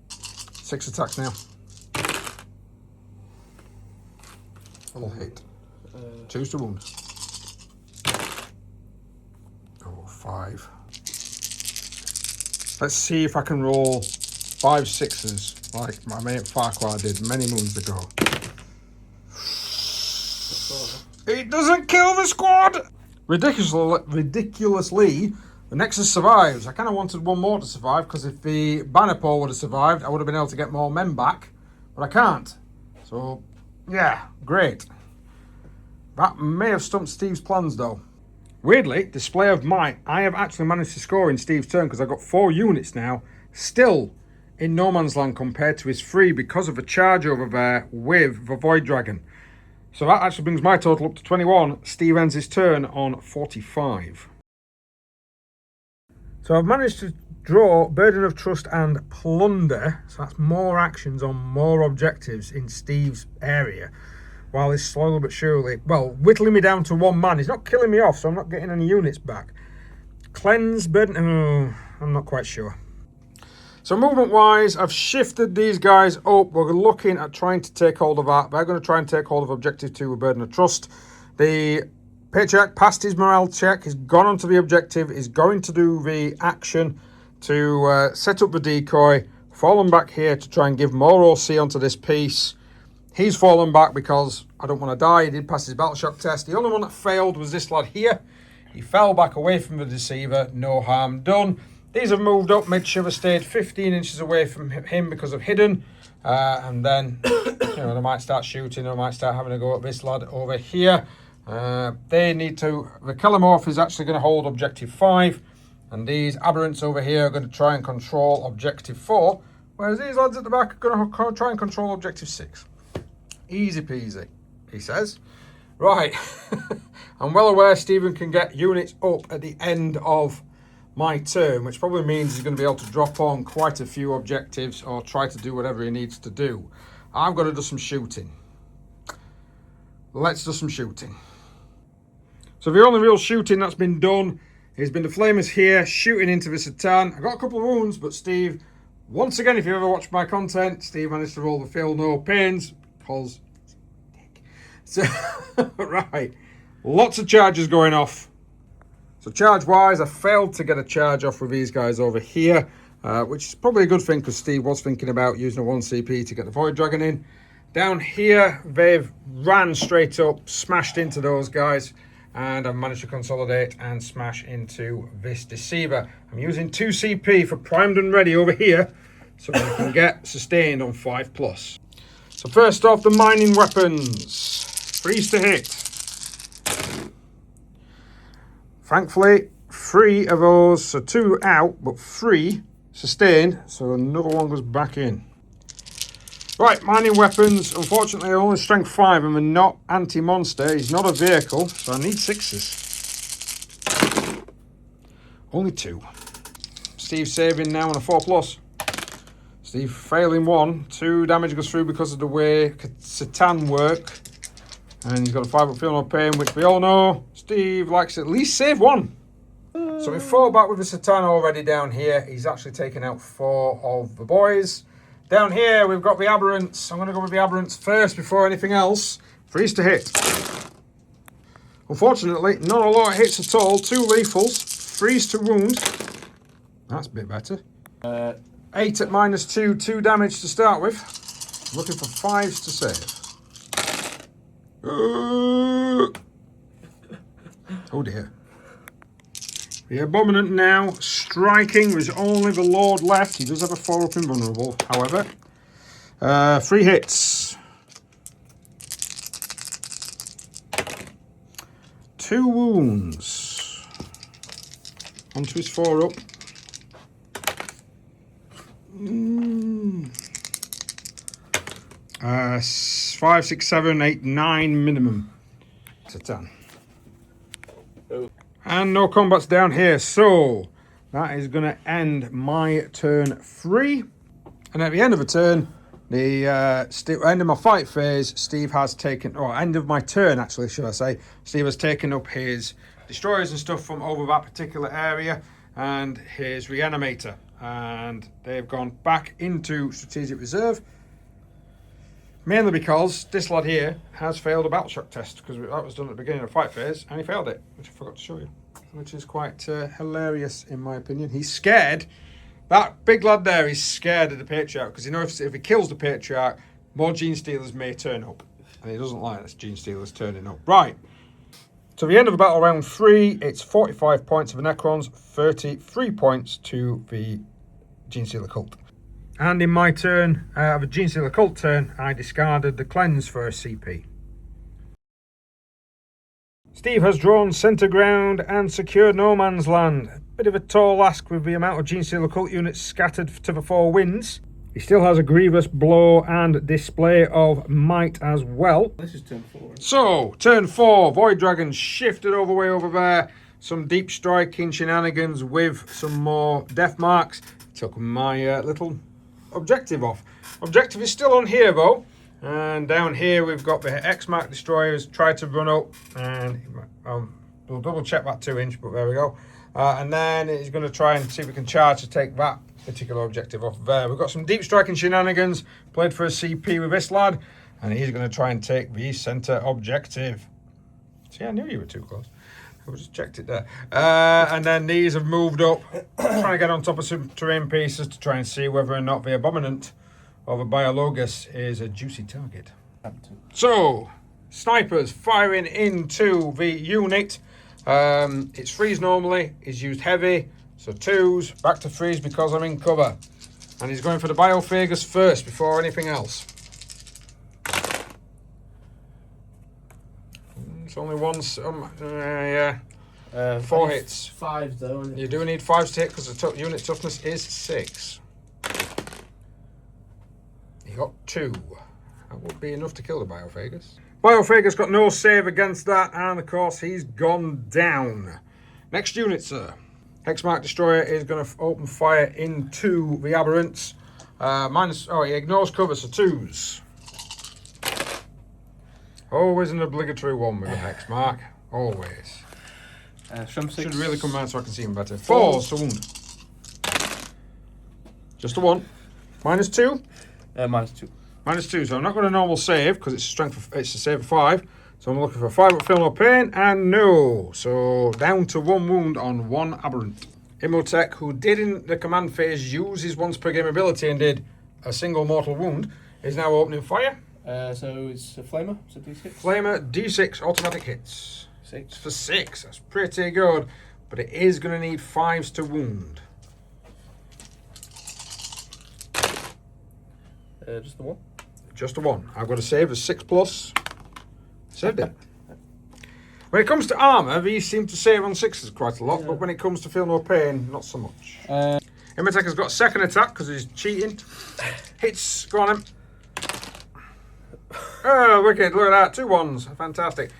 6 attacks now. Full hit. 2s to wound. Oh, 5. Let's see if I can roll 5 6s like my mate Farquhar did many moons ago. It doesn't kill the squad! Ridiculously, the Nexus survives. I kind of wanted one more to survive because if the banner pole would have survived, I would have been able to get more men back, but I can't. So, yeah, great. That may have stumped Steve's plans though. Weirdly, display of might, I have actually managed to score in Steve's turn because I've got 4 units now, still in no man's land compared to his 3 because of a charge over there with the Void Dragon. So that actually brings my total up to 21. Steve ends his turn on 45. So I've managed to draw Burden of Trust and Plunder. So that's more actions on more objectives in Steve's area. While he's slowly but surely, well, whittling me down to 1 man. He's not killing me off, so I'm not getting any units back. Cleanse, Burden, I'm not quite sure. So movement-wise, I've shifted these guys up. We're looking at trying to take hold of that. They're going to try and take hold of Objective 2 with Burden of Trust. The Patriarch passed his morale check. He's gone onto the objective. He's going to do the action to set up the decoy. Fallen back here to try and give more OC onto this piece. He's fallen back because I don't want to die. He did pass his battle shock test. The only one that failed was this lad here. He fell back away from the Deceiver. No harm done. These have moved up. Made sure they stayed 15 inches away from him because of hidden. And then, you know, they might start shooting. Or might start having a go at this lad over here. They need to... The Kellamorph is actually going to hold Objective 5. And these Aberrants over here are going to try and control Objective 4. Whereas these lads at the back are going to try and control Objective 6. Easy peasy, he says. Right. I'm well aware Stephen can get units up at the end of my turn, which probably means he's going to be able to drop on quite a few objectives or try to do whatever he needs to do. I've got to do some shooting. Let's do some shooting. So the only real shooting that's been done has been the Flamers here shooting into the Satan. I got a couple of wounds, but Steve, once again, if you ever watched my content, Steve managed to roll the feel no pains because so right, lots of charges going off. So charge-wise, I failed to get a charge off with these guys over here, which is probably a good thing because Steve was thinking about using a 1 CP to get the Void Dragon in. Down here, they've ran straight up, smashed into those guys, and I've managed to consolidate and smash into this Deceiver. I'm using 2 CP for primed and ready over here, so we can get sustained on 5+. So first off, the mining weapons. Freeze to hit. Thankfully, 3 of those, so 2 out, but 3 sustained, so another one goes back in. Right, mining weapons, unfortunately only strength 5 and they're not anti-monster. He's not a vehicle, so I need 6s. Only 2. Steve saving now on a 4+. Steve failing 1. 2 damage goes through because of the way Satan work. And he's got a 5 up feel no pain, which we all know Steve likes to at least save 1. So we fall back with the Satan already down here. He's actually taken out 4 of the boys. Down here we've got the Aberrants. I'm going to go with the Aberrants first before anything else. Freeze to hit. Unfortunately, not a lot of hits at all. 2 lethals. Freeze to wound. That's a bit better. 8 at -2. 2 damage to start with. Looking for 5s to save. Oh dear. The Abominant now striking. There's only the Lord left. He does have a 4 up invulnerable, however. 3 hits. 2 wounds. Onto his 4 up. 5, 6, 7, 8, 9 minimum. It's a 10. Oh. And no combats down here, so that is going to end my turn 3. And at the end of the turn, the end of my fight phase, Steve has taken, or end of my turn actually, should I say, Steve has taken up his destroyers and stuff from over that particular area and his reanimator. And they've gone back into strategic reserve. Mainly because this lad here has failed a battle shock test, because that was done at the beginning of the fight phase, and he failed it, which I forgot to show you, which is quite hilarious in my opinion. He's scared. That big lad there is scared of the Patriarch, because he knows if he kills the Patriarch, more Genestealers may turn up, and he doesn't like this Genestealers turning up. Right. So the end of the battle round 3, it's 45 points for the Necrons, 33 points to the Genestealer Cult. And in my turn, the Genestealer Cult turn, I discarded the Cleanse for a CP. Steve has drawn Centre Ground and secured No Man's Land. Bit of a tall ask with the amount of Genestealer Cult units scattered to the 4 winds. He still has a Grievous Blow and Display of Might as well. This is turn 4. So, turn 4, Void Dragons shifted over way over there. Some deep striking shenanigans with some more death marks. Took my little objective off. Objective is still on here though, and down here we've got the X-Mark destroyers tried to run up, and we'll double check that 2-inch, but there we go. And then he's going to try and see if we can charge to take that particular objective off there. We've got some deep striking shenanigans, played for a CP with this lad, and he's going to try and take the center objective. See, I knew you were too close. I just checked it there. And then these have moved up, trying to get on top of some terrain pieces to try and see whether or not the Abominant or the Biologus is a juicy target. So, snipers firing into the unit. It's freeze normally, he's used heavy, so 2s, back to freeze because I'm in cover. And he's going for the Biophagus first before anything else. It's only once, yeah. 4 hits. 5 though. You do need 5s to hit because the unit toughness is 6. He got 2. That would be enough to kill the Biophagus. Biophagus got no save against that, and of course he's gone down. Next unit, sir. Hexmark Destroyer is going to open fire into the Aberrants. He ignores cover, so 2s. Always an obligatory 1 with a Hexmark. Always. Should really come around so I can see him better. 4 to wound. Just a 1. -2? -2. -2, so I'm not going to normal save because it's a save of 5. So I'm looking for 5 but feel no pain, and no. So down to 1 wound on 1 Aberrant. Imhotep, who did in the command phase use his once per game ability and did a single mortal wound, is now opening fire. So it's a Flamer, so D6. Flamer, D6 automatic hits. 6. For 6, that's pretty good. But it is going to need 5s to wound. Just the 1? Just a 1. I've got to save a 6+. Saved it. When it comes to armour, these seem to save on 6s quite a lot, but when it comes to feel no pain, not so much. Imhotep has got a second attack because he's cheating. Hits, go on him. Oh, wicked, look at that. 2 1s, fantastic.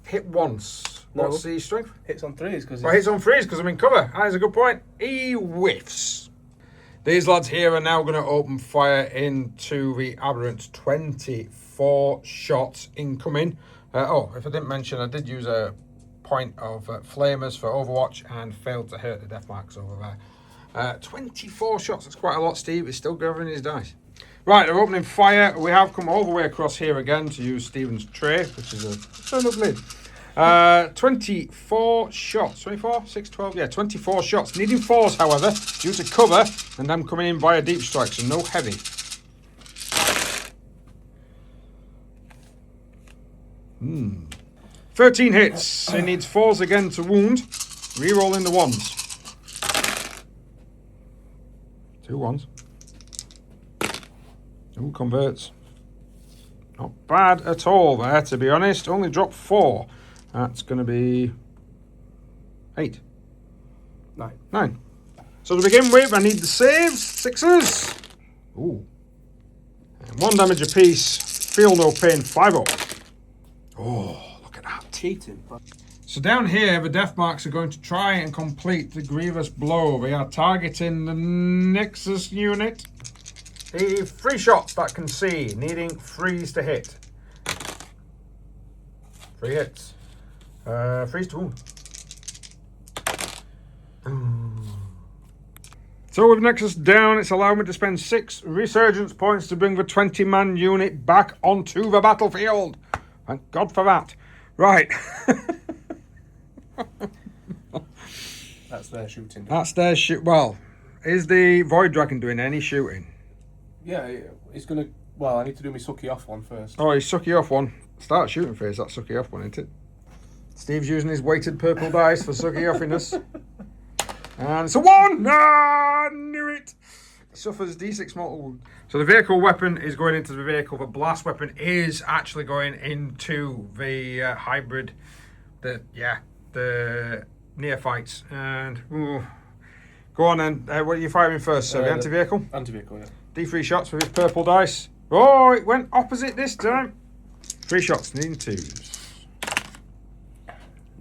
Hit once. What's the strength? Hits on 3s because hits on 3s because I'm in cover. That is a good point. He whiffs. These lads here are now going to open fire into the Aberrant. 24 shots incoming. If I didn't mention, I did use a point of flamers for Overwatch and failed to hurt the death marks over there. 24 shots, that's quite a lot. Steve is still gathering his dice. Right, they're opening fire. We have come all the way across here again to use Stephen's tray, which is a turn up lid. 24 shots. 24? 6, 12? Yeah, 24 shots. Needing 4s, however, due to cover, and them coming in via deep strike, so no heavy. Hmm. 13 hits. He needs 4s again to wound. Rerolling the 1s. 2 1s. Ooh, converts. Not bad at all there, to be honest. Only dropped 4. That's going to be 8. 9. 9. So to begin with, I need the saves. 6s. Ooh. And 1 damage apiece. Feel no pain. 5-0. Oh, look at that. Cheating. So down here, the death marks are going to try and complete the grievous blow. They are targeting the Nexus unit. The 3 shots that can see, needing 3s to hit. 3 hits. 3s to wound. So with Nexus down, it's allowed me to spend 6 resurgence points to bring the 20-man unit back onto the battlefield. Thank God for that. Right. That's their shooting. That's their shoot. Well, is the Void Dragon doing any shooting? Yeah, he's gonna. Well, I need to do my sucky off one first. Oh, he's sucky off one. Start shooting phase, that sucky off one, isn't it? Steve's using his weighted purple dice for sucky offiness. And it's a 1! Ah, knew it! Suffers D6 mortal wound. So the vehicle weapon is going into the vehicle. The blast weapon is actually going into the hybrid. The neophytes. And ooh. Go on then. What are you firing first? So the anti-vehicle? Anti-vehicle, yeah. D3 shots with his purple dice. Oh, it went opposite this time. 3 shots, needing 2s.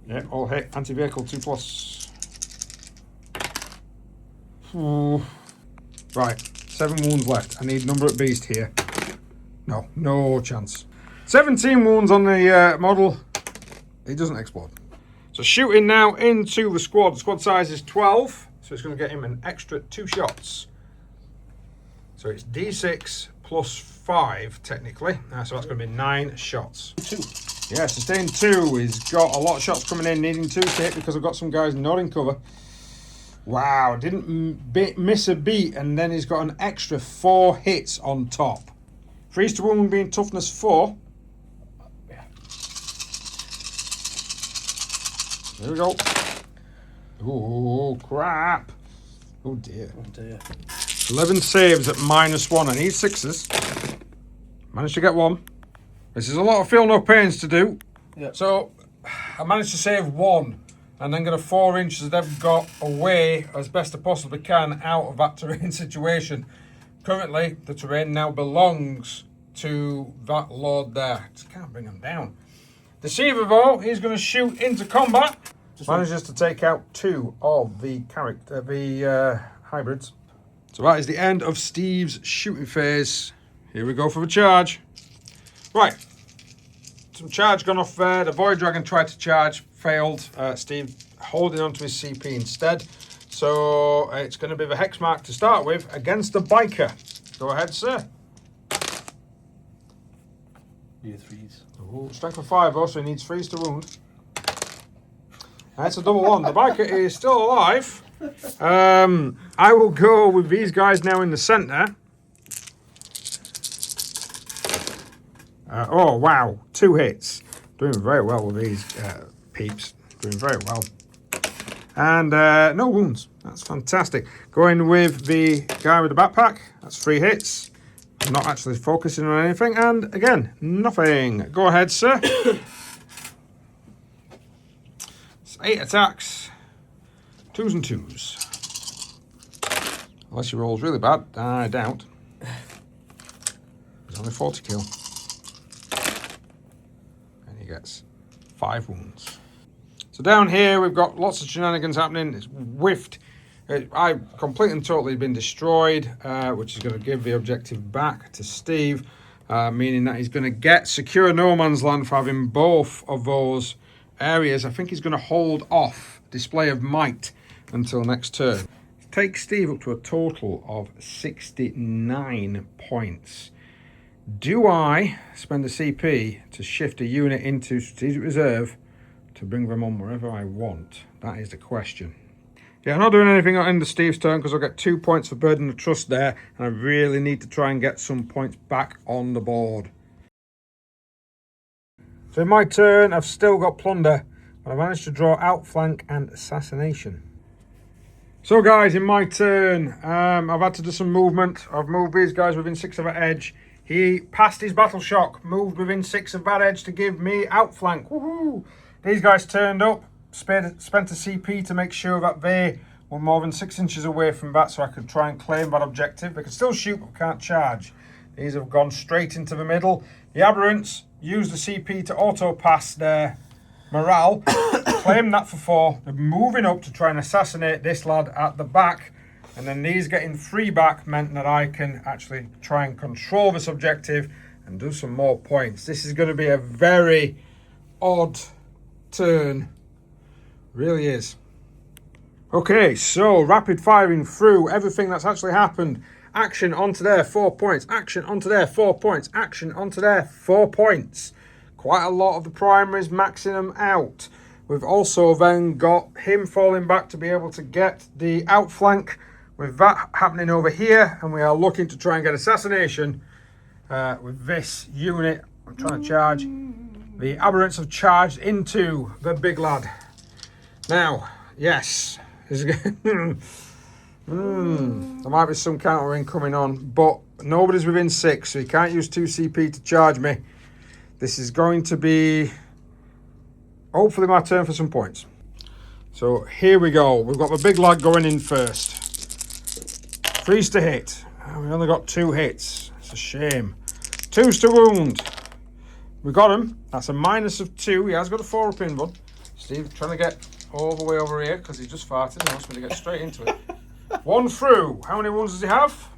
Yep, all hit. Anti-vehicle 2+. Ooh. Right, 7 wounds left. I need number at beast here. No chance. 17 wounds on the model. It doesn't explode. So shooting now into the squad. The squad size is 12, so it's going to get him an extra 2 shots. So it's D6 plus 5 technically. So that's going to be 9 shots. 2. Yeah, sustained 2. He's got a lot of shots coming in, needing 2 to hit because I've got some guys not in cover. Wow, didn't miss a beat, and then he's got an extra 4 hits on top. Freeze to wound being toughness 4. Yeah. There we go. Oh, crap. Oh, dear. Oh, dear. 11 saves at -1. I need 6s. Managed to get 1. This is a lot of feel no pains to do. Yeah. So, I managed to save 1. And then get a 4 inches they've got away as best I possibly can out of that terrain situation. Currently, the terrain now belongs to that lord there. Just can't bring him down. Deceiver though, he's going to shoot into combat. Manages to take out 2 of the hybrids. So that is the end of Steve's shooting phase. Here we go for the charge. Right. Some charge gone off there. The Void Dragon tried to charge, failed. Steve holding on to his CP instead. So it's going to be the hex mark to start with against the biker. Go ahead, sir. Need 3s. Ooh, strength of 5 also, he needs 3s to wound. That's a double 1. The biker is still alive. I will go with these guys now in the centre. Oh, wow. 2 hits. Doing very well with these peeps. Doing very well. And no wounds. That's fantastic. Going with the guy with the backpack. That's 3 hits. I'm not actually focusing on anything. And again, nothing. Go ahead, sir. It's 8 attacks. 2s and 2s. Unless he rolls really bad. I doubt. There's only 40 kill. And he gets 5 wounds. So down here we've got lots of shenanigans happening. It's whiffed. I completely and totally been destroyed, which is going to give the objective back to Steve, meaning that he's going to get secure no man's land for having both of those areas. I think he's going to hold off display of might until next turn. Take Steve up to a total of 69 points. Do I spend a CP to shift a unit into strategic reserve to bring them on wherever I want? That is the question. Yeah, I'm not doing anything on end of Steve's turn because I'll get 2 points for Burden of Trust there, and I really need to try and get some points back on the board. So in my turn, I've still got Plunder, but I managed to draw Outflank and Assassination. So guys, in my turn, I've had to do some movement. I've moved these guys within 6 of that edge. He passed his battle shock, moved within 6 of that edge to give me Outflank. Woohoo! These guys turned up. Spent a CP to make sure that they We're more than 6 inches away from that, so I could try and claim that objective. They can still shoot, but can't charge. These have gone straight into the middle. The aberrants use the CP to auto-pass their morale. Claim that for 4. They're moving up to try and assassinate this lad at the back. And then these getting 3 back meant that I can actually try and control this objective and do some more points. This is going to be a very odd turn. Really is. Okay, so rapid firing through everything that's actually happened. Action onto there, 4 points. Action onto there, 4 points. Action onto there, 4 points. Quite a lot of the primaries maxing them out. We've also then got him falling back to be able to get the outflank with that happening over here. And we are looking to try and get assassination with this unit. I'm trying to charge. The aberrants have charged into the big lad. Now, yes. There might be some countering coming on, but nobody's within 6, so you can't use 2 CP to charge me. This is going to be hopefully my turn for some points. So here we go. We've got the big lad going in first. Freeze to hit. We only got 2 hits. It's a shame. 2s to wound. We got him. That's a minus of 2. He has got a 4 up in one. Steve trying to get all the way over here because he just farted. He wants me to get straight into it. 1 through. How many wounds does he have?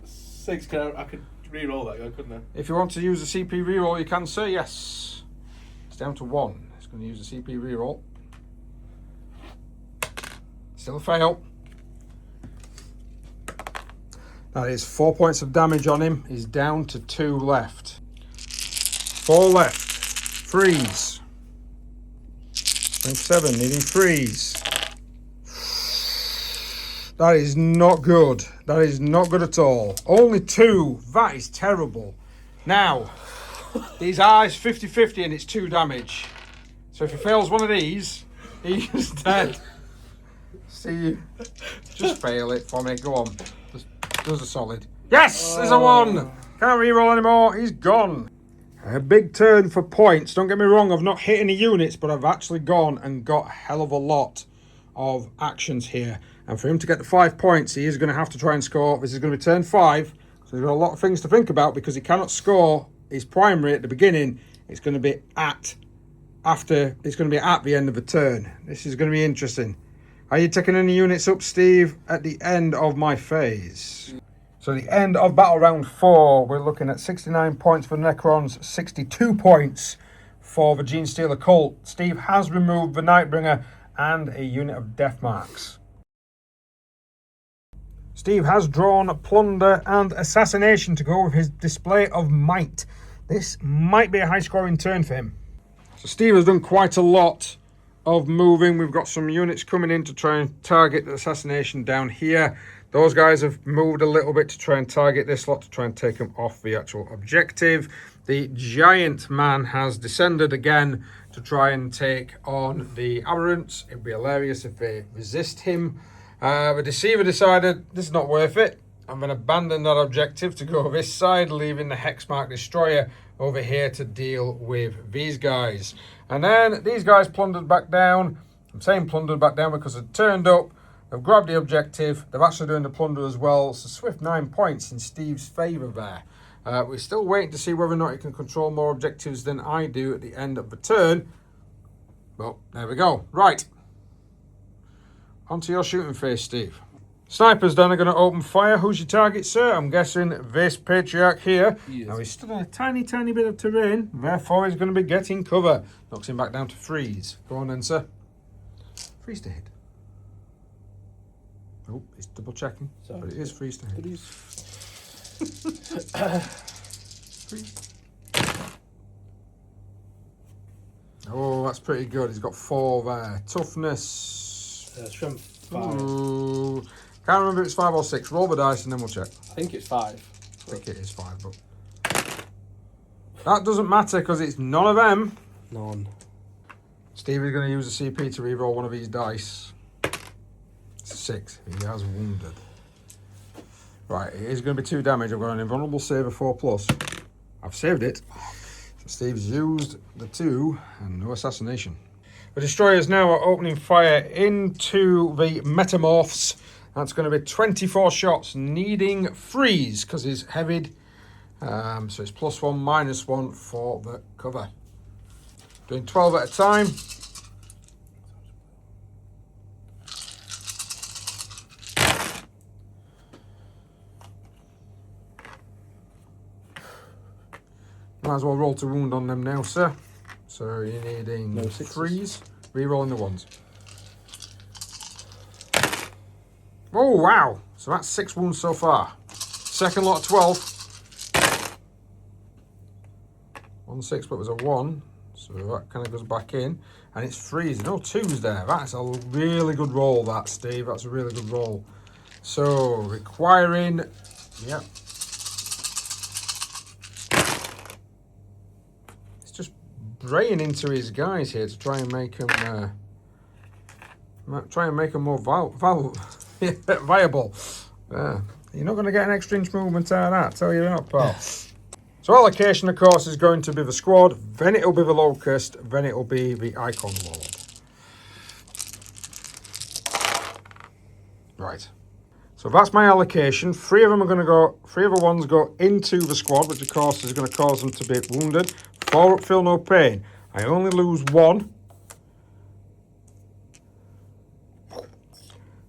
6. I could re-roll that guy, couldn't I? If you want to use the CP reroll, you can say yes. It's down to 1. It's going to use the CP reroll. Still a fail. That is 4 points of damage on him. He's down to 2 left. 4 left. Freeze. Strength 7, needing freeze. That is not good. That is not good at all. Only 2. That is terrible. Now, these eyes 50-50 and it's 2 damage. So if he fails one of these, he's dead. See, just fail it for me. Go on. Just does a solid. Yes, there's a 1. Can't reroll anymore. He's gone. A big turn for points. Don't get me wrong, I've not hit any units, but I've actually gone and got a hell of a lot of actions here. And for him to get the 5 points, he is going to have to try and score. This is going to be turn 5. So there's got a lot of things to think about because he cannot score his primary at the beginning. It's going to be at the end of the turn. This is going to be interesting. Are you taking any units up, Steve, at the end of my phase? So the end of battle round 4, we're looking at 69 points for Necrons, 62 points for the Genestealer Cult. Steve has removed the Nightbringer and a unit of death marks. Steve has drawn Plunder and Assassination to go with his display of might. This might be a high-scoring turn for him. So Steve has done quite a lot of moving. We've got some units coming in to try and target the Assassination down here. Those guys have moved a little bit to try and target this lot, to try and take them off the actual objective. The Giant Man has descended again to try and take on the Aberrants. It would be hilarious if they resist him. The Deceiver decided this is not worth it. I'm going to abandon that objective to go this side, leaving the Hexmark Destroyer over here to deal with these guys. And then these guys plundered back down. I'm saying plundered back down because they turned up. They've grabbed the objective. They're actually doing the plunder as well. It's a swift 9 points in Steve's favour there. We're still waiting to see whether or not he can control more objectives than I do at the end of the turn. Well, there we go. Right. Onto your shooting phase, Steve. Snipers then are going to open fire. Who's your target, sir? I'm guessing this patriarch here. Yes. Now he's stood on a tiny bit of terrain. Therefore, he's going to be getting cover. Knocks him back down to freeze. Go on then, sir. Freeze to hit. Oh, he's double checking. Sorry. But it is freeze to hit. Freeze. Oh, that's pretty good. He's got 4 there. Toughness. Strength 5. Ooh. Can't remember if it's 5 or 6. Roll the dice and then we'll check. I think it's 5. I think it is 5, but that doesn't matter because it's none of them. None. Steve is going to use a CP to re-roll one of these dice. It's a 6. He has wounded. Right, it is going to be 2 damage. I've got an invulnerable save of 4+. I've saved it. So Steve's used the 2 and no assassination. The destroyers now are opening fire into the metamorphs. That's going to be 24 shots, needing freeze because he's heavied. So it's +1, -1 for the cover. Doing 12 at a time. Might as well roll to wound on them now, sir. So you're needing No sixes. freeze. Rerolling the ones. Oh, wow. So that's 6 wounds so far. Second lot of 12. 1 6, but it was a 1. So that kind of goes back in. And it's freezing. No 2s there. That's a really good roll, that, Steve. That's a really good roll. So requiring... Yep. Just braying into his guys here to try and make him more viable. You're not going to get an extra inch movement out of that, tell you that, pal. So allocation, of course, is going to be the squad, then it'll be the locust, then it'll be the icon lord. Right. So that's my allocation. 3 of them are going to go. 3 of the ones go into the squad, which of course is going to cause them to be wounded. 4 up, feel no pain. I only lose 1.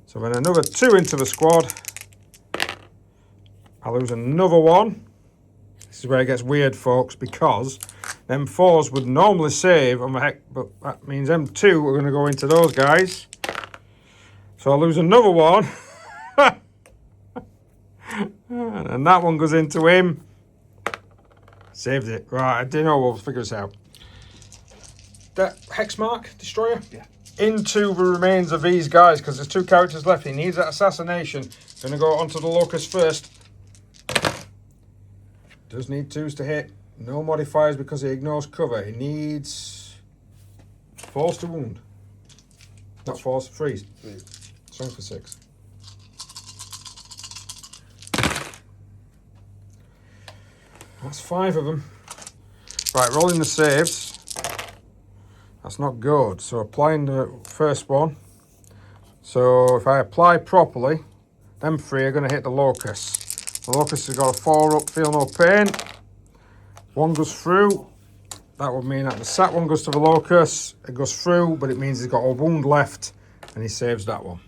So then another 2 into the squad. I lose another 1. This is where it gets weird, folks, because them 4s would normally save on the heck, but that means them 2 are going to go into those guys. So I lose another 1. And that one goes into him. Saved it. Right, I don't know, we'll figure this out. That hex mark, destroyer? Yeah. Into the remains of these guys, because there's 2 characters left. He needs that assassination. Gonna go onto the locust first. Does need 2s to hit. No modifiers because he ignores cover. He needs 4s to wound. Not 4s, freeze. Strength for 6. That's 5 of them. Right, rolling the saves. That's not good. So applying the first one. So if I apply properly, them 3 are going to hit the locust. The locust has got a 4 up, feel no pain. 1 goes through. That would mean that the sat one goes to the locust. It goes through, but it means he's got a wound left, and he saves that one.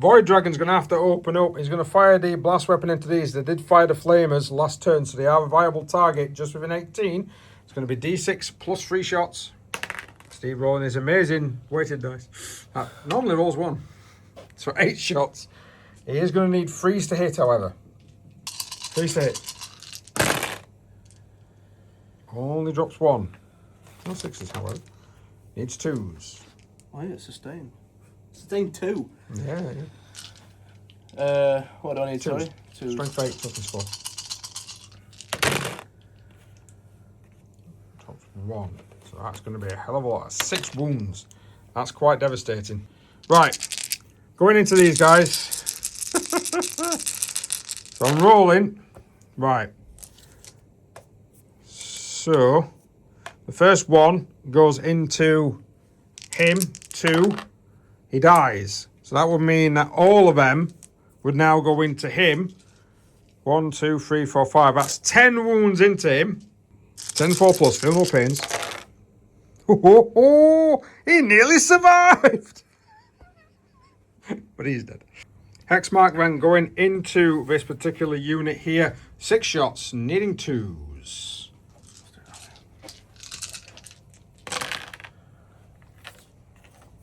Void Dragon's going to have to open up. He's going to fire the blast weapon into these. They did fire the flamers last turn, so they have a viable target just within 18. It's going to be D6 plus 3 shots. Steve rolling his amazing weighted dice. That normally rolls 1. So 8 shots. He is going to need freeze to hit, however. Freeze to hit. Only drops 1. No 6s, however. Needs 2s. Oh yeah, sustain. Sustain 2. Yeah. What do I need, sorry? 2. Strength 8, toughness 4. Drops 1. So that's going to be a hell of a lot. That's 6 wounds. That's quite devastating. Right. Going into these guys. So I'm rolling. Right. So the first one goes into him. 2. He dies. So that would mean that all of them would now go into him. 1, 2, 3, 4, 5. That's 10 wounds into him. 10 4 plus. Feel no pains. Oh, he nearly survived. But he's dead. Hexmark then going into this particular unit here. 6 shots, needing 2s.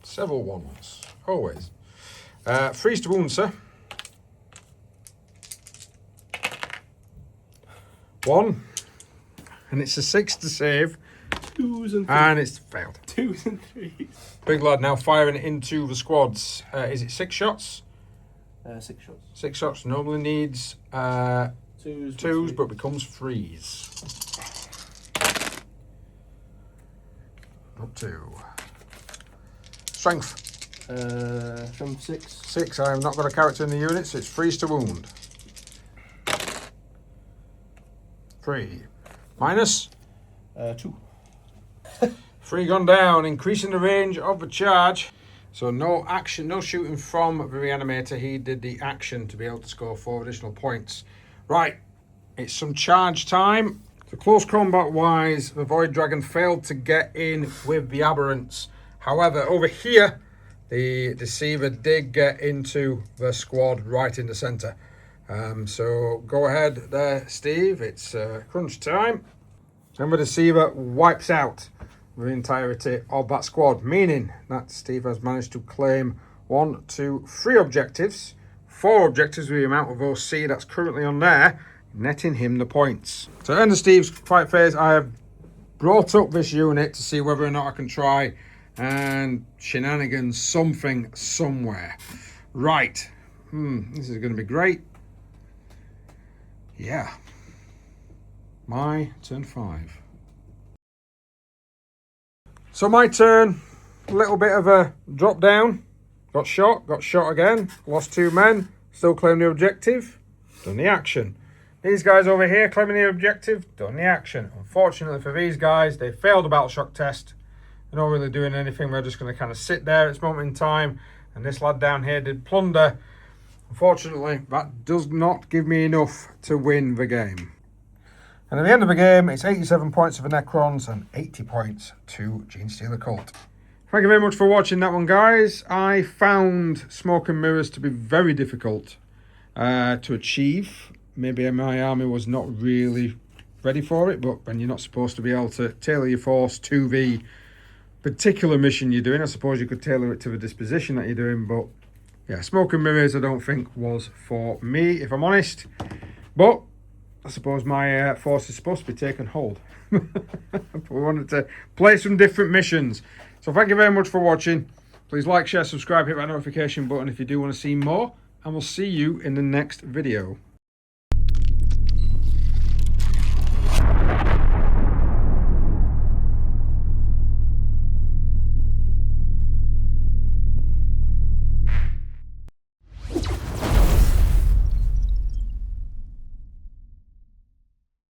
Several 1s. Always. Freeze to wound, sir. 1. And it's a 6 to save. 2s and 3s. And it's failed. 2s and 3s. Big lad now firing into the squads. Is it 6 shots? 6 shots. 6 shots. Normally needs 2s, but becomes freeze. Up 2. Strength. From 6. 6. I have not got a character in the unit, so it's freeze to wound. 3. Minus. 2. 3 gone down, increasing the range of the charge. So no action, no shooting from the reanimator. He did the action to be able to score 4 additional points. Right, it's some charge time. So close combat wise, the Void Dragon failed to get in with the Aberrants. However, over here, the Deceiver did get into the squad right in the centre. So go ahead there, Steve. It's crunch time. And the Deceiver wipes out the entirety of that squad, meaning that Steve has managed to claim 1, 2, 3 objectives, 4 objectives with the amount of OC that's currently on there, netting him the points. So at the end of Steve's fight phase, I have brought up this unit to see whether or not I can try and shenanigans something somewhere. Right. This is going to be great. Yeah. My turn 5. So my turn, a little bit of a drop down. Got shot again, lost 2 men, still claim the objective, done the action. These guys over here claiming the objective, done the action. Unfortunately for these guys, they failed the battle shock test. They're not really doing anything, they're just going to kind of sit there at this moment in time. And this lad down here did plunder. Unfortunately, that does not give me enough to win the game. And at the end of the game, it's 87 points for the Necrons and 80 points to Genestealer Cult. Thank you very much for watching that one, guys. I found Smoke and Mirrors to be very difficult to achieve. Maybe my army was not really ready for it, but when you're not supposed to be able to tailor your force to the particular mission you're doing, I suppose you could tailor it to the disposition that you're doing, but yeah, Smoke and Mirrors I don't think was for me, if I'm honest. But I suppose my force is supposed to be taken hold. We wanted to play some different missions. So thank you very much for watching. Please like, share, subscribe, hit that notification button if you do want to see more. And we'll see you in the next video.